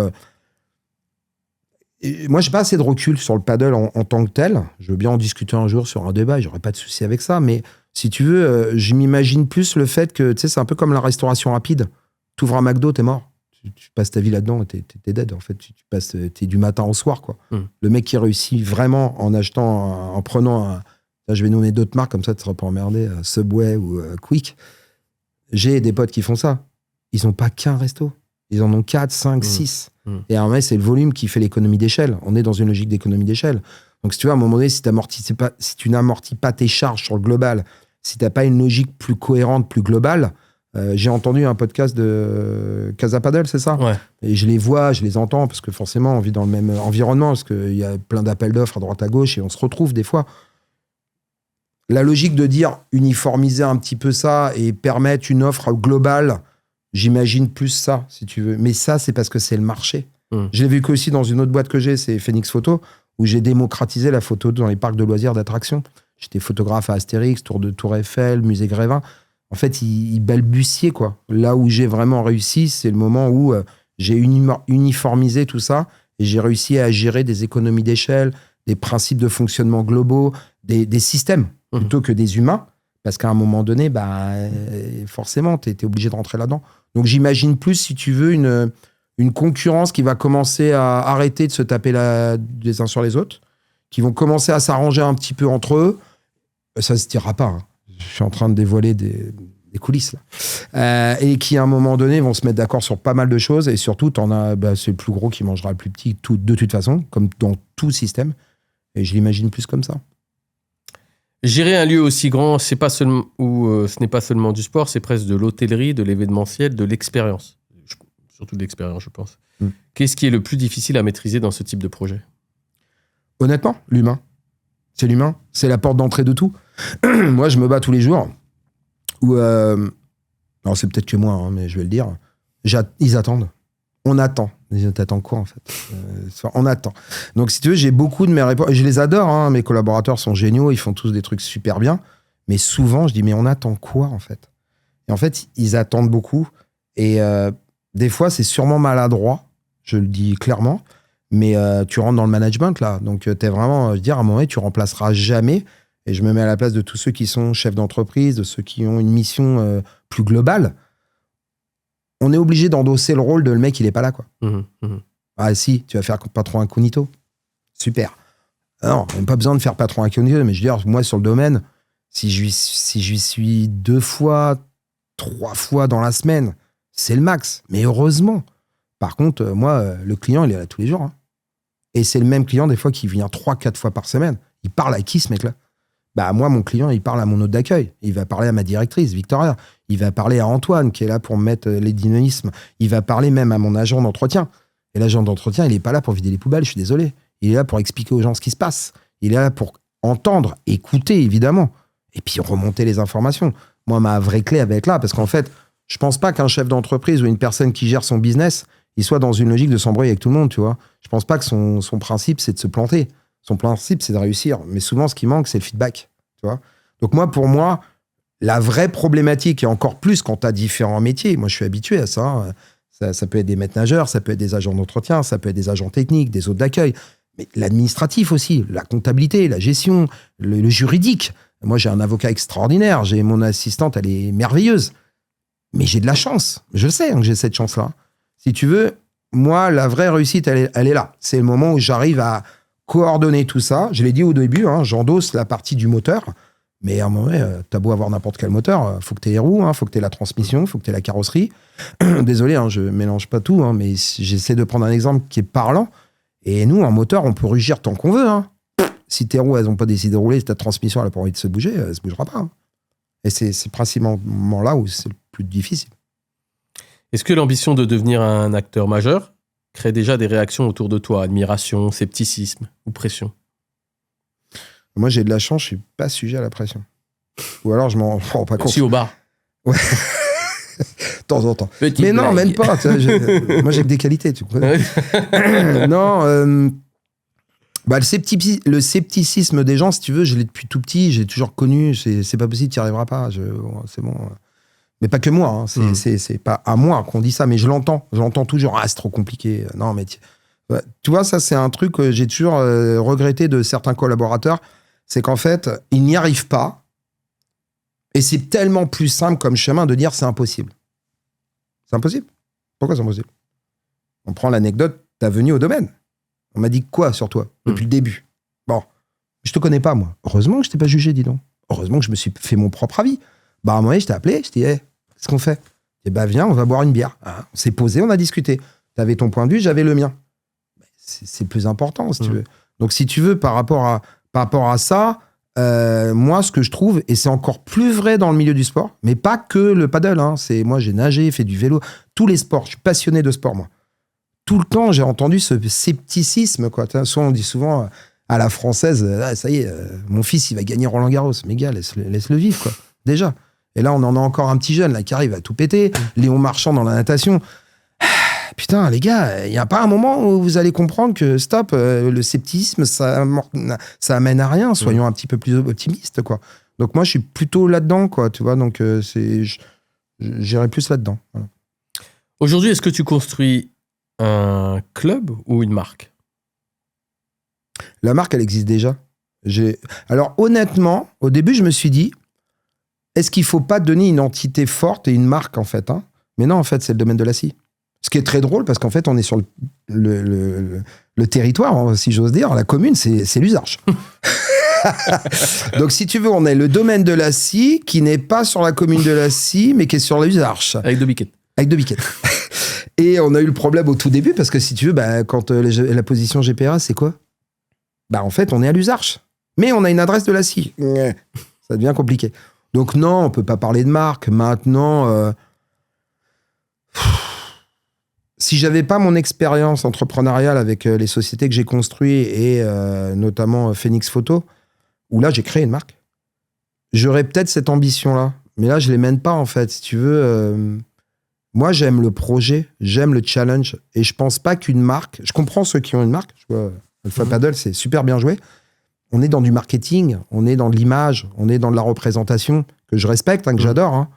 moi, j'ai pas assez de recul sur le paddle en tant que tel. Je veux bien en discuter un jour sur un débat, j'aurais pas de souci avec ça. Mais si tu veux, je m'imagine plus le fait que, tu sais, c'est un peu comme la restauration rapide. T'ouvres un McDo, t'es mort. Tu passes ta vie là-dedans, t'es dead. En fait, t'es du matin au soir, quoi. Le mec qui réussit vraiment en achetant, en prenant là, je vais nommer d'autres marques, comme ça, tu seras pas emmerdé, Subway ou Quick. J'ai des potes qui font ça. Ils ont pas qu'un resto. Ils en ont 4, 5, 6. Et à un moment, c'est le volume qui fait l'économie d'échelle. On est dans une logique d'économie d'échelle. Donc, si tu veux, à un moment donné, si tu n'amortis pas tes charges sur le global, si tu n'as pas une logique plus cohérente, plus globale, j'ai entendu un podcast de Casa Paddle, c'est ça? Ouais. Et je les vois, je les entends, parce que forcément, on vit dans le même environnement, parce qu'il y a plein d'appels d'offres à droite à gauche, et on se retrouve des fois. La logique de dire uniformiser un petit peu ça et permettre une offre globale, j'imagine plus ça, si tu veux. Mais ça, c'est parce que c'est le marché. Je l'ai vu aussi dans une autre boîte que j'ai, c'est Phoenix Photo, où j'ai démocratisé la photo dans les parcs de loisirs d'attractions. J'étais photographe à Astérix, Tour Eiffel, Musée Grévin. En fait, ils balbutiaient, quoi. Là où j'ai vraiment réussi, c'est le moment où j'ai uniformisé tout ça et j'ai réussi à gérer des économies d'échelle, des principes de fonctionnement globaux, des systèmes, plutôt que des humains. Parce qu'à un moment donné, forcément, tu es obligé de rentrer là-dedans. Donc, j'imagine plus, si tu veux, une concurrence qui va commencer à arrêter de se taper les uns sur les autres, qui vont commencer à s'arranger un petit peu entre eux. Ça ne se tirera pas. Je suis en train de dévoiler des coulisses, là. Et qui, à un moment donné, vont se mettre d'accord sur pas mal de choses. Et surtout, c'est le plus gros qui mangera le plus petit, de toute façon, comme dans tout système. Et je l'imagine plus comme ça. Gérer un lieu aussi grand, ce n'est pas seulement du sport, c'est presque de l'hôtellerie, de l'événementiel, de l'expérience. Surtout de l'expérience, je pense. Qu'est-ce qui est le plus difficile à maîtriser dans ce type de projet? Honnêtement, l'humain. C'est l'humain. C'est la porte d'entrée de tout. Moi, je me bats tous les jours. Alors, c'est peut-être que moi, mais je vais le dire. Ils attendent. On attend. T'attends quoi, en fait? On attend. Donc, si tu veux, j'ai beaucoup de mes réponses. Je les adore, mes collaborateurs sont géniaux, ils font tous des trucs super bien. Mais souvent, je dis, mais on attend quoi, en fait? Et en fait, ils attendent beaucoup. Et des fois, c'est sûrement maladroit, je le dis clairement. Mais tu rentres dans le management, là. Donc, t'es vraiment, je veux dire, à un moment donné, tu remplaceras jamais. Et je me mets à la place de tous ceux qui sont chefs d'entreprise, de ceux qui ont une mission plus globale. On est obligé d'endosser le rôle de le mec, il est pas là, quoi. Ah si, tu vas faire patron incognito. Super. Non, on n'a pas besoin de faire patron incognito, mais je veux dire, moi, sur le domaine, si je suis 2 fois, 3 fois dans la semaine, c'est le max. Mais heureusement. Par contre, moi, le client, il est là tous les jours. Hein. Et c'est le même client, des fois, qui vient 3-4 fois par semaine. Il parle à qui, ce mec-là? Bah, moi, mon client, il parle à mon hôte d'accueil. Il va parler à ma directrice, Victoria. Il va parler à Antoine, qui est là pour me mettre les dynamismes. Il va parler même à mon agent d'entretien. Et l'agent d'entretien, il n'est pas là pour vider les poubelles, je suis désolé. Il est là pour expliquer aux gens ce qui se passe. Il est là pour entendre, écouter, évidemment. Et puis remonter les informations. Moi, ma vraie clé avec là, parce qu'en fait, je pense pas qu'un chef d'entreprise ou une personne qui gère son business, il soit dans une logique de s'embrouiller avec tout le monde, tu vois. Je pense pas que son principe, c'est de se planter. Son principe, c'est de réussir. Mais souvent, ce qui manque, c'est le feedback, tu vois. Donc moi, pour moi, la vraie problématique, et encore plus quand tu as différents métiers, moi, je suis habitué à ça, hein. Ça peut être des maîtres nageurs, ça peut être des agents d'entretien, ça peut être des agents techniques, des hôtes d'accueil, mais l'administratif aussi, la comptabilité, la gestion, le juridique. Moi, j'ai un avocat extraordinaire, j'ai mon assistante, elle est merveilleuse. Mais j'ai de la chance. Je sais que j'ai cette chance-là. Si tu veux, moi, la vraie réussite, elle est là. C'est le moment où j'arrive à coordonner tout ça. Je l'ai dit au début, hein, j'endosse la partie du moteur. Mais à un moment, t'as beau avoir n'importe quel moteur, faut que t'aies les roues, faut que t'aies la transmission, faut que t'aies la carrosserie. Désolé, je mélange pas tout, mais j'essaie de prendre un exemple qui est parlant. Et nous, en moteur, on peut rugir tant qu'on veut. Si tes roues, elles n'ont pas décidé de rouler, si ta transmission, elle n'a pas envie de se bouger, elle ne se bougera pas. Et c'est principalement là où c'est le plus difficile. Est-ce que l'ambition de devenir un acteur majeur crée déjà des réactions autour de toi, admiration, scepticisme ou pression? Moi, j'ai de la chance, je suis pas sujet à la pression. Ou alors, je m'en rends pas compte. Si, au bar. Ouais. De temps en temps. Petite mais non, blague. même pas. Moi, j'ai que des qualités, tu connais. Non, le scepticisme des gens, si tu veux, je l'ai depuis tout petit, j'ai toujours connu. C'est pas possible, tu n'y arriveras pas. C'est bon. Mais pas que moi. C'est pas à moi qu'on dit ça, mais je l'entends. Je l'entends toujours. Ah, c'est trop compliqué. Non, mais tu vois, ça, c'est un truc que j'ai toujours regretté de certains collaborateurs. C'est qu'en fait, ils n'y arrivent pas. Et c'est tellement plus simple comme chemin de dire c'est impossible. C'est impossible. Pourquoi c'est impossible? On prend l'anecdote, ta venue au domaine. On m'a dit quoi sur toi depuis le début? Bon, je te connais pas, moi. Heureusement que je t'ai pas jugé, dis donc. Heureusement que je me suis fait mon propre avis. Bah, à un moment, je t'ai appelé, je t'ai dit, hey, qu'est-ce qu'on fait? Et bah, viens, on va boire une bière. On s'est posé, on a discuté. T'avais ton point de vue, j'avais le mien. C'est le plus important, si tu veux. Donc, si tu veux, par rapport à ça, moi, ce que je trouve, et c'est encore plus vrai dans le milieu du sport, mais pas que le paddle. Moi, j'ai nagé, fait du vélo, tous les sports. Je suis passionné de sport, moi. Tout le temps, j'ai entendu ce scepticisme, quoi. Soit on dit souvent à la française, ça y est, mon fils, il va gagner Roland-Garros. Mais gars, laisse-le vivre, quoi. Déjà. Et là, on en a encore un petit jeune là, qui arrive à tout péter. Léon Marchand dans la natation. Putain, les gars, il n'y a pas un moment où vous allez comprendre que stop, le scepticisme, ça amène à rien. Soyons un petit peu plus optimistes, quoi. Donc moi, je suis plutôt là-dedans, quoi. Tu vois, donc j'irai plus là-dedans. Voilà. Aujourd'hui, est-ce que tu construis un club ou une marque? La marque, elle existe déjà. Alors, honnêtement, au début, je me suis dit, est-ce qu'il ne faut pas donner une entité forte et une marque, en fait, Mais non, en fait, c'est le domaine de la scie. Ce qui est très drôle, parce qu'en fait, on est sur le territoire, si j'ose dire. La commune, c'est l'Usarche. Donc, si tu veux, on a le domaine de la scie qui n'est pas sur la commune de la scie, mais qui est sur l'Usarche. Avec 2 biquettes. Avec 2 biquettes. Et on a eu le problème au tout début, parce que si tu veux, quand la position GPRA, c'est quoi? En fait, on est à l'Usarche. Mais on a une adresse de la scie. Ça devient compliqué. Donc non, on peut pas parler de marque. Maintenant, si j'avais pas mon expérience entrepreneuriale avec les sociétés que j'ai construites et notamment Phoenix Photo, où là, j'ai créé une marque, j'aurais peut-être cette ambition-là. Mais là, je les mène pas, en fait. Si tu veux, moi, j'aime le projet, j'aime le challenge. Et je pense pas qu'une marque... Je comprends ceux qui ont une marque. Je vois, Alpha Paddle, c'est super bien joué. On est dans du marketing, on est dans de l'image, on est dans de la représentation que je respecte, que j'adore.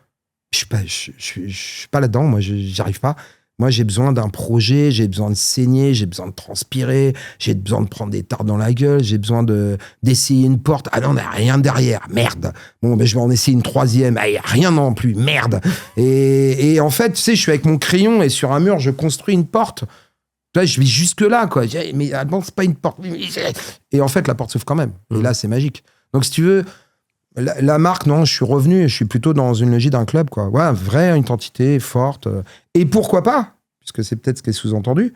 Je suis pas là-dedans, moi, j'y arrive pas. Moi, j'ai besoin d'un projet, j'ai besoin de saigner, j'ai besoin de transpirer, j'ai besoin de prendre des tartes dans la gueule, j'ai besoin d'essayer une porte. Ah non, on n'a rien derrière, merde. Bon, ben, je vais en essayer une troisième. Ah, y a rien non plus, merde. Et en fait, tu sais, je suis avec mon crayon et sur un mur, je construis une porte. Là, je vis jusque-là, quoi. Mais ah bon, c'est pas une porte. Et en fait, la porte s'ouvre quand même. Et là, c'est magique. Donc, si tu veux, la marque, non, je suis revenu et je suis plutôt dans une logique d'un club, quoi. Ouais, vraie identité forte. Et pourquoi pas, puisque c'est peut-être ce qui est sous-entendu,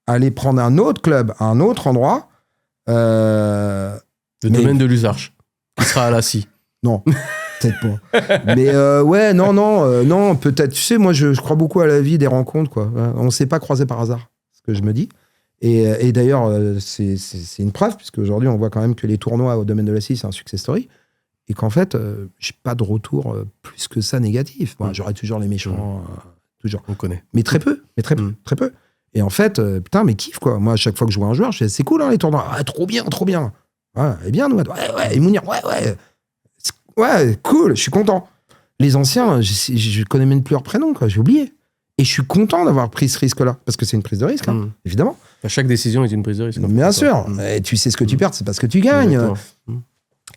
aller prendre un autre club à un autre endroit. Le domaine de l'Usarche, qui sera à la scie. Non, peut-être pas. Mais ouais, non, peut-être. Tu sais, moi, je crois beaucoup à la vie des rencontres, quoi. On ne s'est pas croisé par hasard, ce que je me dis. Et d'ailleurs, c'est une preuve, puisque aujourd'hui, on voit quand même que les tournois au domaine de la scie, c'est un success story. Et qu'en fait, j'ai pas de retour plus que ça négatif. Bon, j'aurai toujours les méchants, toujours. On connaît. Mais très peu, très peu. Et en fait, putain, mais kiff, quoi. Moi, à chaque fois que je vois un joueur, je fais, c'est cool, hein, les tournois. Ah, trop bien. Ouais, et bien, nous. Ouais, et Mounir, ouais, cool, je suis content. Les anciens, je connais même plus leur prénom, quoi. J'ai oublié. Et je suis content d'avoir pris ce risque-là. Parce que c'est une prise de risque, hein, évidemment. Chaque décision est une prise de risque. Bien sûr. Et tu sais ce que tu perds, c'est pas ce que tu gagnes.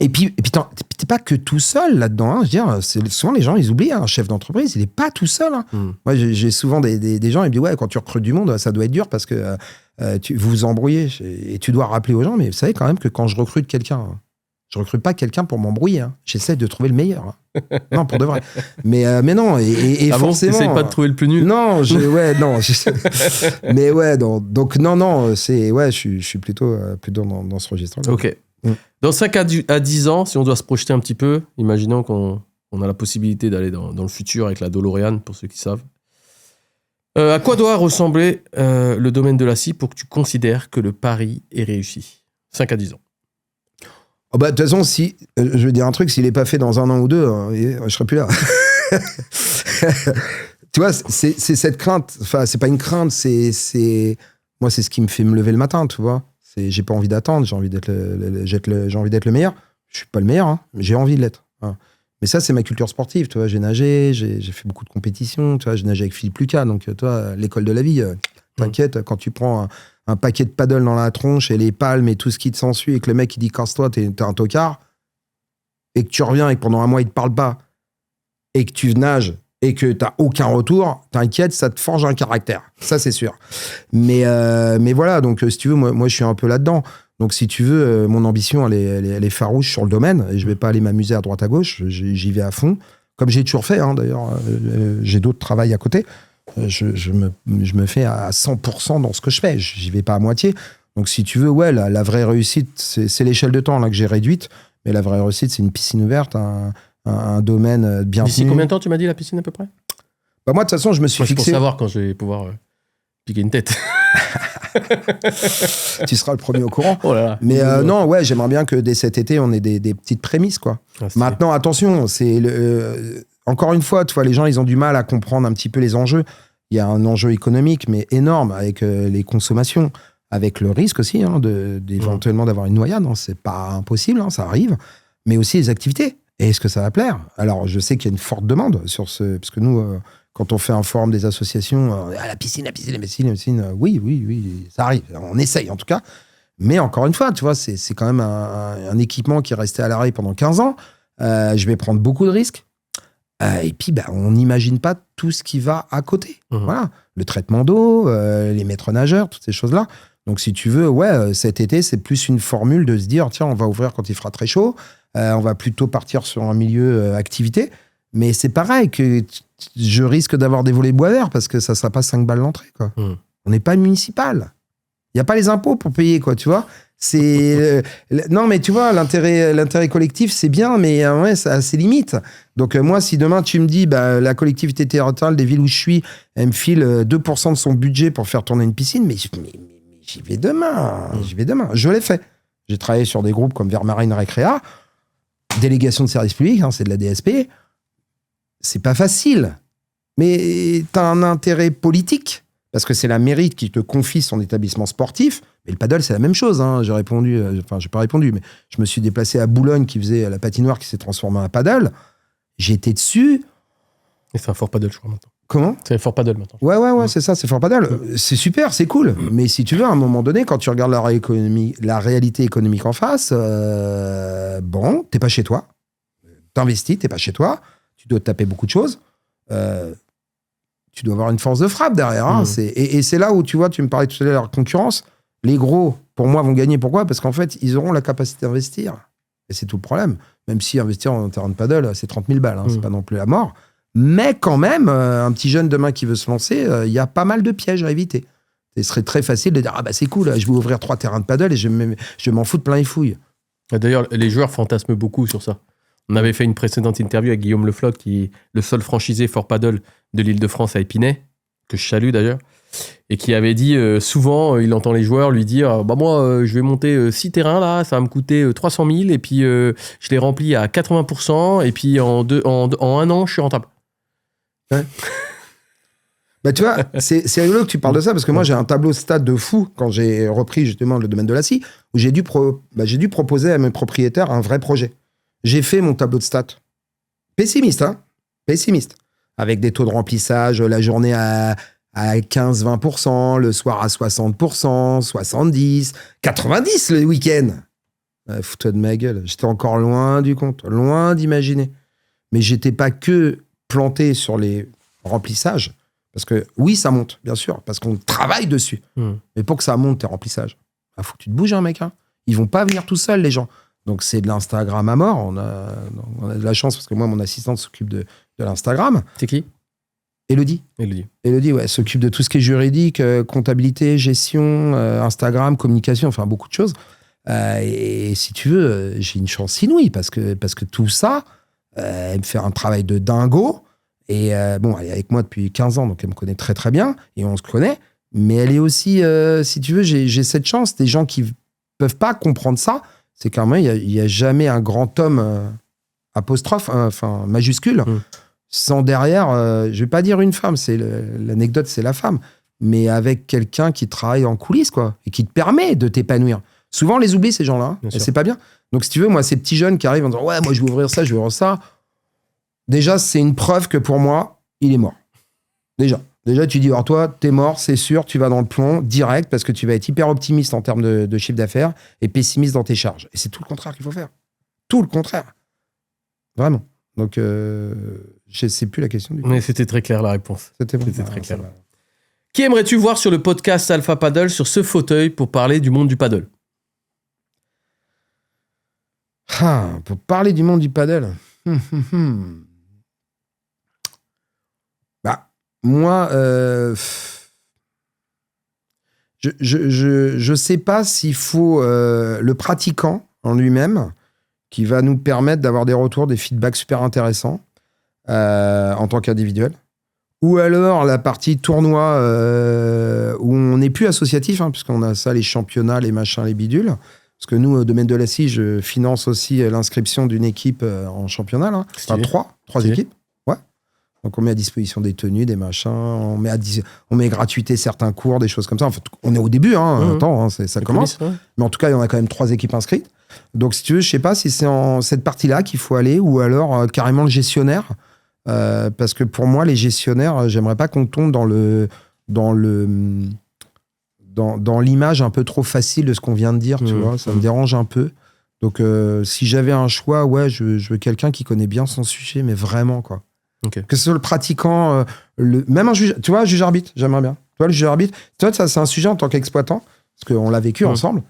Et puis t'es pas que tout seul là-dedans. Hein. Je veux dire, souvent les gens, ils oublient. Un chef d'entreprise, il est pas tout seul. Hein. Moi, j'ai souvent des gens, ils me disent ouais, quand tu recrutes du monde, ça doit être dur parce que vous vous embrouillez. Et tu dois rappeler aux gens, mais vous savez quand même que quand je recrute quelqu'un, je recrute pas quelqu'un pour m'embrouiller. Hein. J'essaie de trouver le meilleur. Hein. Non, pour de vrai. Mais non. Et ah forcément. Bon, t'essayes pas de trouver le plus nul. Non, non. Mais ouais, donc non, c'est ouais, je suis plutôt dans ce registre-là. Ok. Dans 5 à 10 ans, si on doit se projeter un petit peu, imaginons qu'on a la possibilité d'aller dans le futur avec la DeLorean, pour ceux qui savent. À quoi doit ressembler le domaine de la scie pour que tu considères que le pari est réussi ? 5 à 10 ans. Oh bah, de toute façon, si, je vais dire un truc, s'il n'est pas fait dans 1 an ou 2, je serai plus là. Tu vois, c'est cette crainte. Enfin, c'est pas une crainte, moi, c'est ce qui me fait me lever le matin, tu vois. J'ai pas envie d'attendre, j'ai envie d'être le meilleur. Je suis pas le meilleur, hein, mais j'ai envie de l'être. Hein. Mais ça, c'est ma culture sportive, tu vois. J'ai nagé, j'ai fait beaucoup de compétitions, tu vois. J'ai nagé avec Philippe Lucas, donc toi, l'école de la vie, t'inquiète, quand tu prends un paquet de paddle dans la tronche et les palmes et tout ce qui te s'ensuit et que le mec il dit casse-toi, t'es un tocard, et que tu reviens et que pendant 1 mois il te parle pas, et que tu nages et que t'as aucun retour, t'inquiète, ça te forge un caractère. Ça, c'est sûr. Mais voilà, donc si tu veux, moi je suis un peu là-dedans. Donc si tu veux, mon ambition, elle est farouche sur le domaine, et je vais pas aller m'amuser à droite à gauche, j'y vais à fond, comme j'ai toujours fait, hein, d'ailleurs. J'ai d'autres travails à côté. Je me fais à 100% dans ce que je fais. J'y vais pas à moitié. Donc si tu veux, ouais, la vraie réussite, c'est l'échelle de temps là que j'ai réduite, mais la vraie réussite, c'est une piscine ouverte, un domaine bien tenu. D'ici combien de temps tu m'as dit la piscine à peu près ? Bah moi de toute façon je me suis fixé. C'est pour savoir quand je vais pouvoir piquer une tête. Tu seras le premier au courant. Oh là là. Mais non, ouais, j'aimerais bien que dès cet été on ait des petites prémices, quoi. Maintenant attention, c'est encore une fois, tu vois, les gens ils ont du mal à comprendre un petit peu les enjeux. Il y a un enjeu économique mais énorme avec les consommations, avec le risque aussi hein, d'éventuellement d'avoir une noyade. Hein. C'est pas impossible, hein, ça arrive. Mais aussi les activités. Et est-ce que ça va plaire ? Alors, je sais qu'il y a une forte demande sur ce... Parce que nous, quand on fait un forum des associations, la piscine, oui, ça arrive. On essaye, en tout cas. Mais encore une fois, tu vois, c'est quand même un équipement qui est resté à l'arrêt pendant 15 ans. Je vais prendre beaucoup de risques. Et puis, on n'imagine pas tout ce qui va à côté. Voilà. Le traitement d'eau, les maîtres nageurs, toutes ces choses-là. Donc, si tu veux, ouais, cet été, c'est plus une formule de se dire, tiens, on va ouvrir quand il fera très chaud. On va plutôt partir sur un milieu activité. Mais c'est pareil que je risque d'avoir des volets bois vert parce que ça ne sera pas 5 balles l'entrée, quoi. On n'est pas municipal. Il n'y a pas les impôts pour payer, quoi, tu vois. Non, mais tu vois, l'intérêt collectif, c'est bien, mais ouais, ça a ses limites. Donc, moi, si demain, tu me dis, la collectivité territoriale des villes où je suis, elle me file 2% de son budget pour faire tourner une piscine, mais j'y vais demain. Je l'ai fait. J'ai travaillé sur des groupes comme Vermarine Récréa, délégation de service public, hein, c'est de la DSP. C'est pas facile. Mais tu as un intérêt politique, parce que c'est la mairie qui te confie son établissement sportif. Mais le paddle, c'est la même chose. Hein. J'ai pas répondu, mais je me suis déplacé à Boulogne, qui faisait la patinoire qui s'est transformée en paddle. J'ai été dessus. Et c'est un fort paddle, je crois, maintenant. Comment ? C'est Fort Paddle maintenant. Ouais, c'est ça, c'est Fort Paddle. C'est super, c'est cool. Mais si tu veux, à un moment donné, quand tu regardes la réalité économique en face, bon, t'es pas chez toi. T'investis, t'es pas chez toi. Tu dois te taper beaucoup de choses. Tu dois avoir une force de frappe derrière. Hein. Et c'est là où, tu vois, tu me parlais tout à l'heure de la concurrence. Les gros, pour moi, vont gagner. Pourquoi ? Parce qu'en fait, ils auront la capacité d'investir. Et c'est tout le problème. Même si investir en terrain de paddle, c'est 30 000 balles. Hein, c'est pas non plus la mort. Mais quand même, un petit jeune demain qui veut se lancer, il y a pas mal de pièges à éviter. Ce serait très facile de dire « Ah bah c'est cool, je vais ouvrir 3 terrains de paddle et je m'en fous de plein les fouilles. » D'ailleurs, les joueurs fantasment beaucoup sur ça. On avait fait une précédente interview avec Guillaume Lefloc, qui est le seul franchisé Fort Paddle de l'Île-de-France à Épinay, que je salue d'ailleurs, et qui avait dit souvent, il entend les joueurs lui dire « Bah moi, je vais monter 6 terrains là, ça va me coûter 300 000, et puis je les remplis à 80%, et puis en 1 an, je suis rentable. » Ouais. Bah tu vois, c'est rigolo que tu parles de ça, parce que moi j'ai un tableau de stats de fou quand j'ai repris justement le domaine de la scie, où j'ai dû proposer à mes propriétaires un vrai projet. J'ai fait mon tableau de stats. Pessimiste, hein ? Pessimiste. Avec des taux de remplissage, la journée à 15-20%, le soir à 60%, 70%, 90% le week-end. Fous-toi de ma gueule. J'étais encore loin du compte, loin d'imaginer. Mais j'étais pas que planté sur les remplissages. Parce que oui, ça monte, bien sûr, parce qu'on travaille dessus. Mais pour que ça monte, tes remplissages, il faut que tu te bouges, hein, mec. Hein. Ils vont pas venir tout seuls, les gens. Donc, c'est de l'Instagram à mort. On a de la chance, parce que moi, mon assistante s'occupe de l'Instagram. C'est qui ? Élodie, ouais, s'occupe de tout ce qui est juridique, comptabilité, gestion, Instagram, communication, enfin, beaucoup de choses. Et si tu veux, j'ai une chance inouïe, parce que tout ça, elle me fait un travail de dingo. Et bon, elle est avec moi depuis 15 ans, donc elle me connaît très très bien, et on se connaît. Mais elle est aussi, si tu veux, j'ai cette chance. Des gens qui peuvent pas comprendre ça, c'est quand même, il y a jamais un grand homme, apostrophe, enfin majuscule, sans derrière, je vais pas dire une femme, l'anecdote, c'est la femme, mais avec quelqu'un qui travaille en coulisses, quoi, et qui te permet de t'épanouir. Souvent, on les oublie, ces gens-là, et c'est pas bien. Donc, si tu veux, moi, ces petits jeunes qui arrivent en disant « Ouais, moi, je vais ouvrir ça, je vais ouvrir ça », déjà, c'est une preuve que pour moi, il est mort. Déjà, tu dis, alors toi, t'es mort, c'est sûr, tu vas dans le plomb direct parce que tu vas être hyper optimiste en termes de chiffre d'affaires et pessimiste dans tes charges. Et c'est tout le contraire qu'il faut faire. Tout le contraire. Vraiment. Donc, je sais plus la question du coup. Mais c'était très clair la réponse. C'était bon. C'était très clair. Qui aimerais-tu voir sur le podcast Alpha Paddle sur ce fauteuil pour parler du monde du paddle ? Pour parler du monde du paddle. Bah, moi, je sais pas s'il faut le pratiquant en lui-même qui va nous permettre d'avoir des retours, des feedbacks super intéressants en tant qu'individuel. Ou alors la partie tournoi où on n'est plus associatif, hein, puisqu'on a ça, les championnats, les machins, les bidules. Parce que nous, au domaine de la scie, je finance aussi l'inscription d'une équipe en championnat. Là. Enfin, trois équipes. Ouais. Donc, on met à disposition des tenues, des machins. On met gratuité certains cours, des choses comme ça. En fait, on est au début. Hein, attends, ça commence. Ouais. Mais en tout cas, il y en a quand même 3 équipes inscrites. Donc, si tu veux, je sais pas si c'est en cette partie-là qu'il faut aller ou alors carrément le gestionnaire. Parce que pour moi, les gestionnaires, j'aimerais pas qu'on tombe dans l'image un peu trop facile de ce qu'on vient de dire, tu vois, ça me dérange un peu. Donc, si j'avais un choix, ouais, je veux quelqu'un qui connaît bien son sujet, mais vraiment, quoi. Okay. Que ce soit le pratiquant, même un juge, tu vois, juge-arbitre, j'aimerais bien. Tu vois, le juge-arbitre, tu vois, ça, c'est un sujet en tant qu'exploitant, parce qu'on l'a vécu ensemble.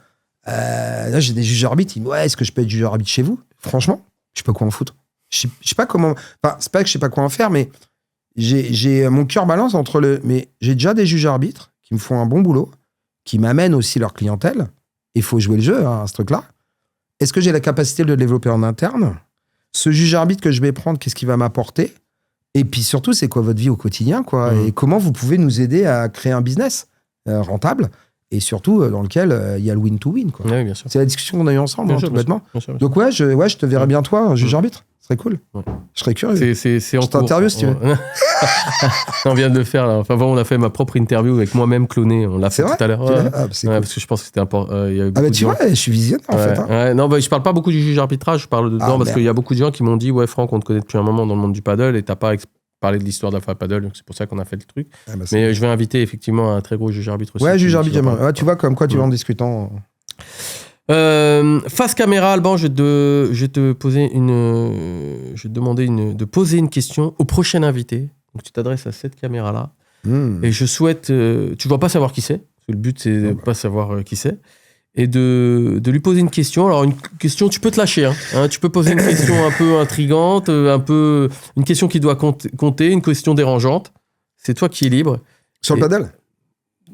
Là, j'ai des juges-arbitres, ils me disent, ouais, est-ce que je peux être juge-arbitre chez vous ? Franchement, je sais pas quoi en foutre. Je sais pas comment, enfin, c'est pas que je sais pas quoi en faire, mais j'ai mon cœur balance entre mais j'ai déjà des juges-arbitres qui me font un bon boulot, qui m'amènent aussi leur clientèle. Il faut jouer le jeu, hein, à ce truc-là. Est-ce que j'ai la capacité de le développer en interne ? Ce juge-arbitre que je vais prendre, qu'est-ce qu'il va m'apporter ? Et puis surtout, c'est quoi votre vie au quotidien, quoi ? Et comment vous pouvez nous aider à créer un business rentable et surtout dans lequel il y a le win-to-win, quoi. Oui, bien sûr. C'est la discussion qu'on a eue ensemble, bien hein, sûr, complètement. Bien sûr. Donc ouais, je te verrais bien toi, un juge-arbitre. Ce serait cool. Ouais. Je serais curieux. C'est je t'interviewe si tu veux. On vient de le faire, là. Enfin, bon, on a fait ma propre interview avec moi-même cloné. On l'a fait tout à l'heure. Ouais. Ah, cool. Parce que je pense que c'était important. Tu vois, je suis visionnaire en fait. Hein. Ouais. Non, je parle pas beaucoup du juge arbitrage. Je parle dedans parce qu'il y a beaucoup de gens qui m'ont dit, ouais, Franck, on te connaît depuis un moment dans le monde du paddle et t'as pas parler de l'histoire d'Alpha Paddle, donc c'est pour ça qu'on a fait le truc. Ah bah, Mais je vais inviter effectivement un très gros juge arbitre aussi. ouais, juge qui arbitre, va j'aimerais. parler. Ouais, tu vois, comme quoi tu vas en discutant. Face caméra, Alban, je vais te demander de poser une question au prochain invité. Donc tu t'adresses à cette caméra-là. Et je souhaite... tu ne dois pas savoir qui c'est. Parce que le but, c'est de ne pas savoir qui c'est. Et de lui poser une question. Alors, une question, tu peux te lâcher. Hein, tu peux poser une question un peu intrigante, une question qui doit compter, une question dérangeante. C'est toi qui es libre. Sur le paddle?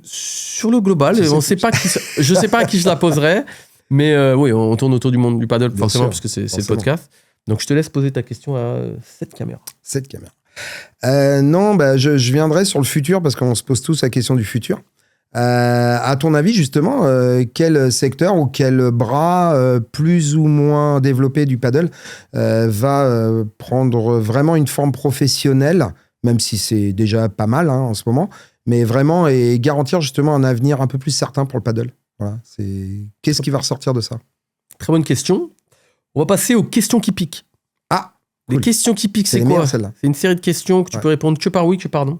Sur le global, je ne sais pas à qui je la poserai. Mais oui, on tourne autour du monde du paddle, forcément, parce que c'est le podcast. Donc, je te laisse poser ta question à cette caméra. Cette caméra. Non, je viendrai sur le futur, parce qu'on se pose tous la question du futur. À ton avis, justement, quel secteur ou quel bras plus ou moins développé du paddle va prendre vraiment une forme professionnelle, même si c'est déjà pas mal en ce moment, mais vraiment et garantir justement un avenir un peu plus certain pour le paddle? Voilà, qu'est-ce qui va ressortir de ça? Très bonne question. On va passer aux questions qui piquent. Ah, les questions qui piquent, c'est quoi? C'est une série de questions que tu peux répondre que par oui, que par non.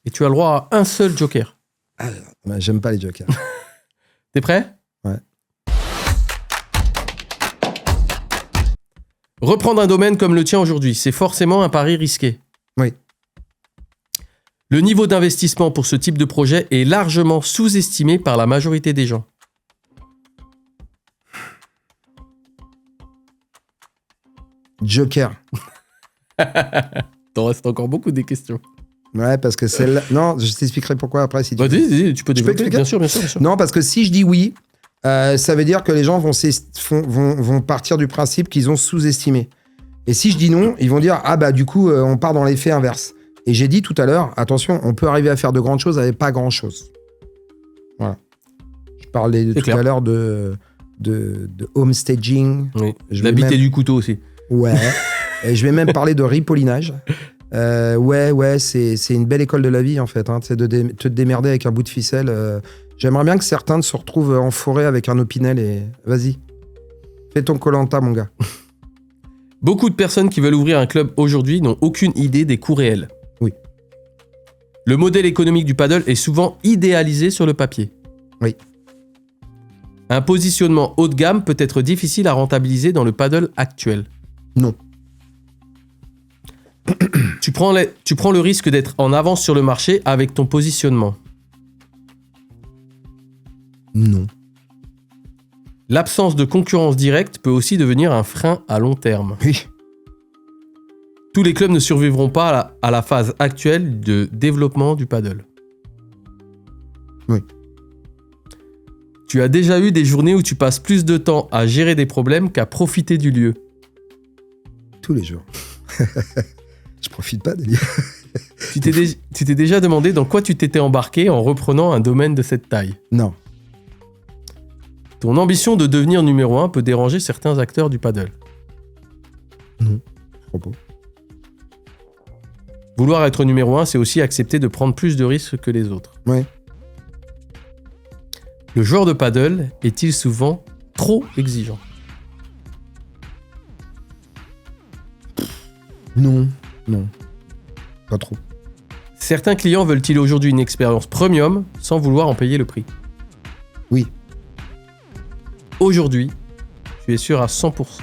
Et tu as le droit à un seul joker. Ah, j'aime pas les jokers. T'es prêt? Ouais. Reprendre un domaine comme le tien aujourd'hui, c'est forcément un pari risqué. Oui. Le niveau d'investissement pour ce type de projet est largement sous-estimé par la majorité des gens. Joker. T'en restes encore beaucoup des questions. Ouais, parce que celle-là... Non, je t'expliquerai pourquoi après. Si Vas-y, tu peux développer. Bien sûr. Non, parce que si je dis oui, ça veut dire que les gens vont partir du principe qu'ils ont sous-estimé. Et si je dis non, ils vont dire « Ah bah du coup, on part dans l'effet inverse ». Et j'ai dit tout à l'heure, attention, on peut arriver à faire de grandes choses avec pas grand-chose. Voilà. Je parlais tout à l'heure de homestaging. Oui, l'habiter du couteau aussi. Ouais. Et je vais même parler de ripollinage. Ouais, c'est une belle école de la vie, en fait. C'est de te démerder avec un bout de ficelle. J'aimerais bien que certains se retrouvent en forêt avec un opinel et... Vas-y. Fais ton Koh-Lanta, mon gars. Beaucoup de personnes qui veulent ouvrir un club aujourd'hui n'ont aucune idée des coûts réels. Oui. Le modèle économique du paddle est souvent idéalisé sur le papier. Oui. Un positionnement haut de gamme peut être difficile à rentabiliser dans le paddle actuel. Non. Tu prends le risque d'être en avance sur le marché avec ton positionnement. Non. L'absence de concurrence directe peut aussi devenir un frein à long terme. Oui. Tous les clubs ne survivront pas à la phase actuelle de développement du paddle. Oui. Tu as déjà eu des journées où tu passes plus de temps à gérer des problèmes qu'à profiter du lieu. Tous les jours. Je profite pas des lieux. Tu t'es déjà demandé dans quoi tu t'étais embarqué en reprenant un domaine de cette taille? Non. Ton ambition de devenir numéro 1 peut déranger certains acteurs du paddle. Non. Propos. Vouloir être numéro 1, c'est aussi accepter de prendre plus de risques que les autres. Ouais. Le joueur de paddle est-il souvent trop exigeant? Non. Pas trop. Certains clients veulent-ils aujourd'hui une expérience premium sans vouloir en payer le prix? Oui. Aujourd'hui, tu es sûr à 100%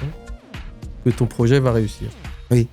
que ton projet va réussir. Oui.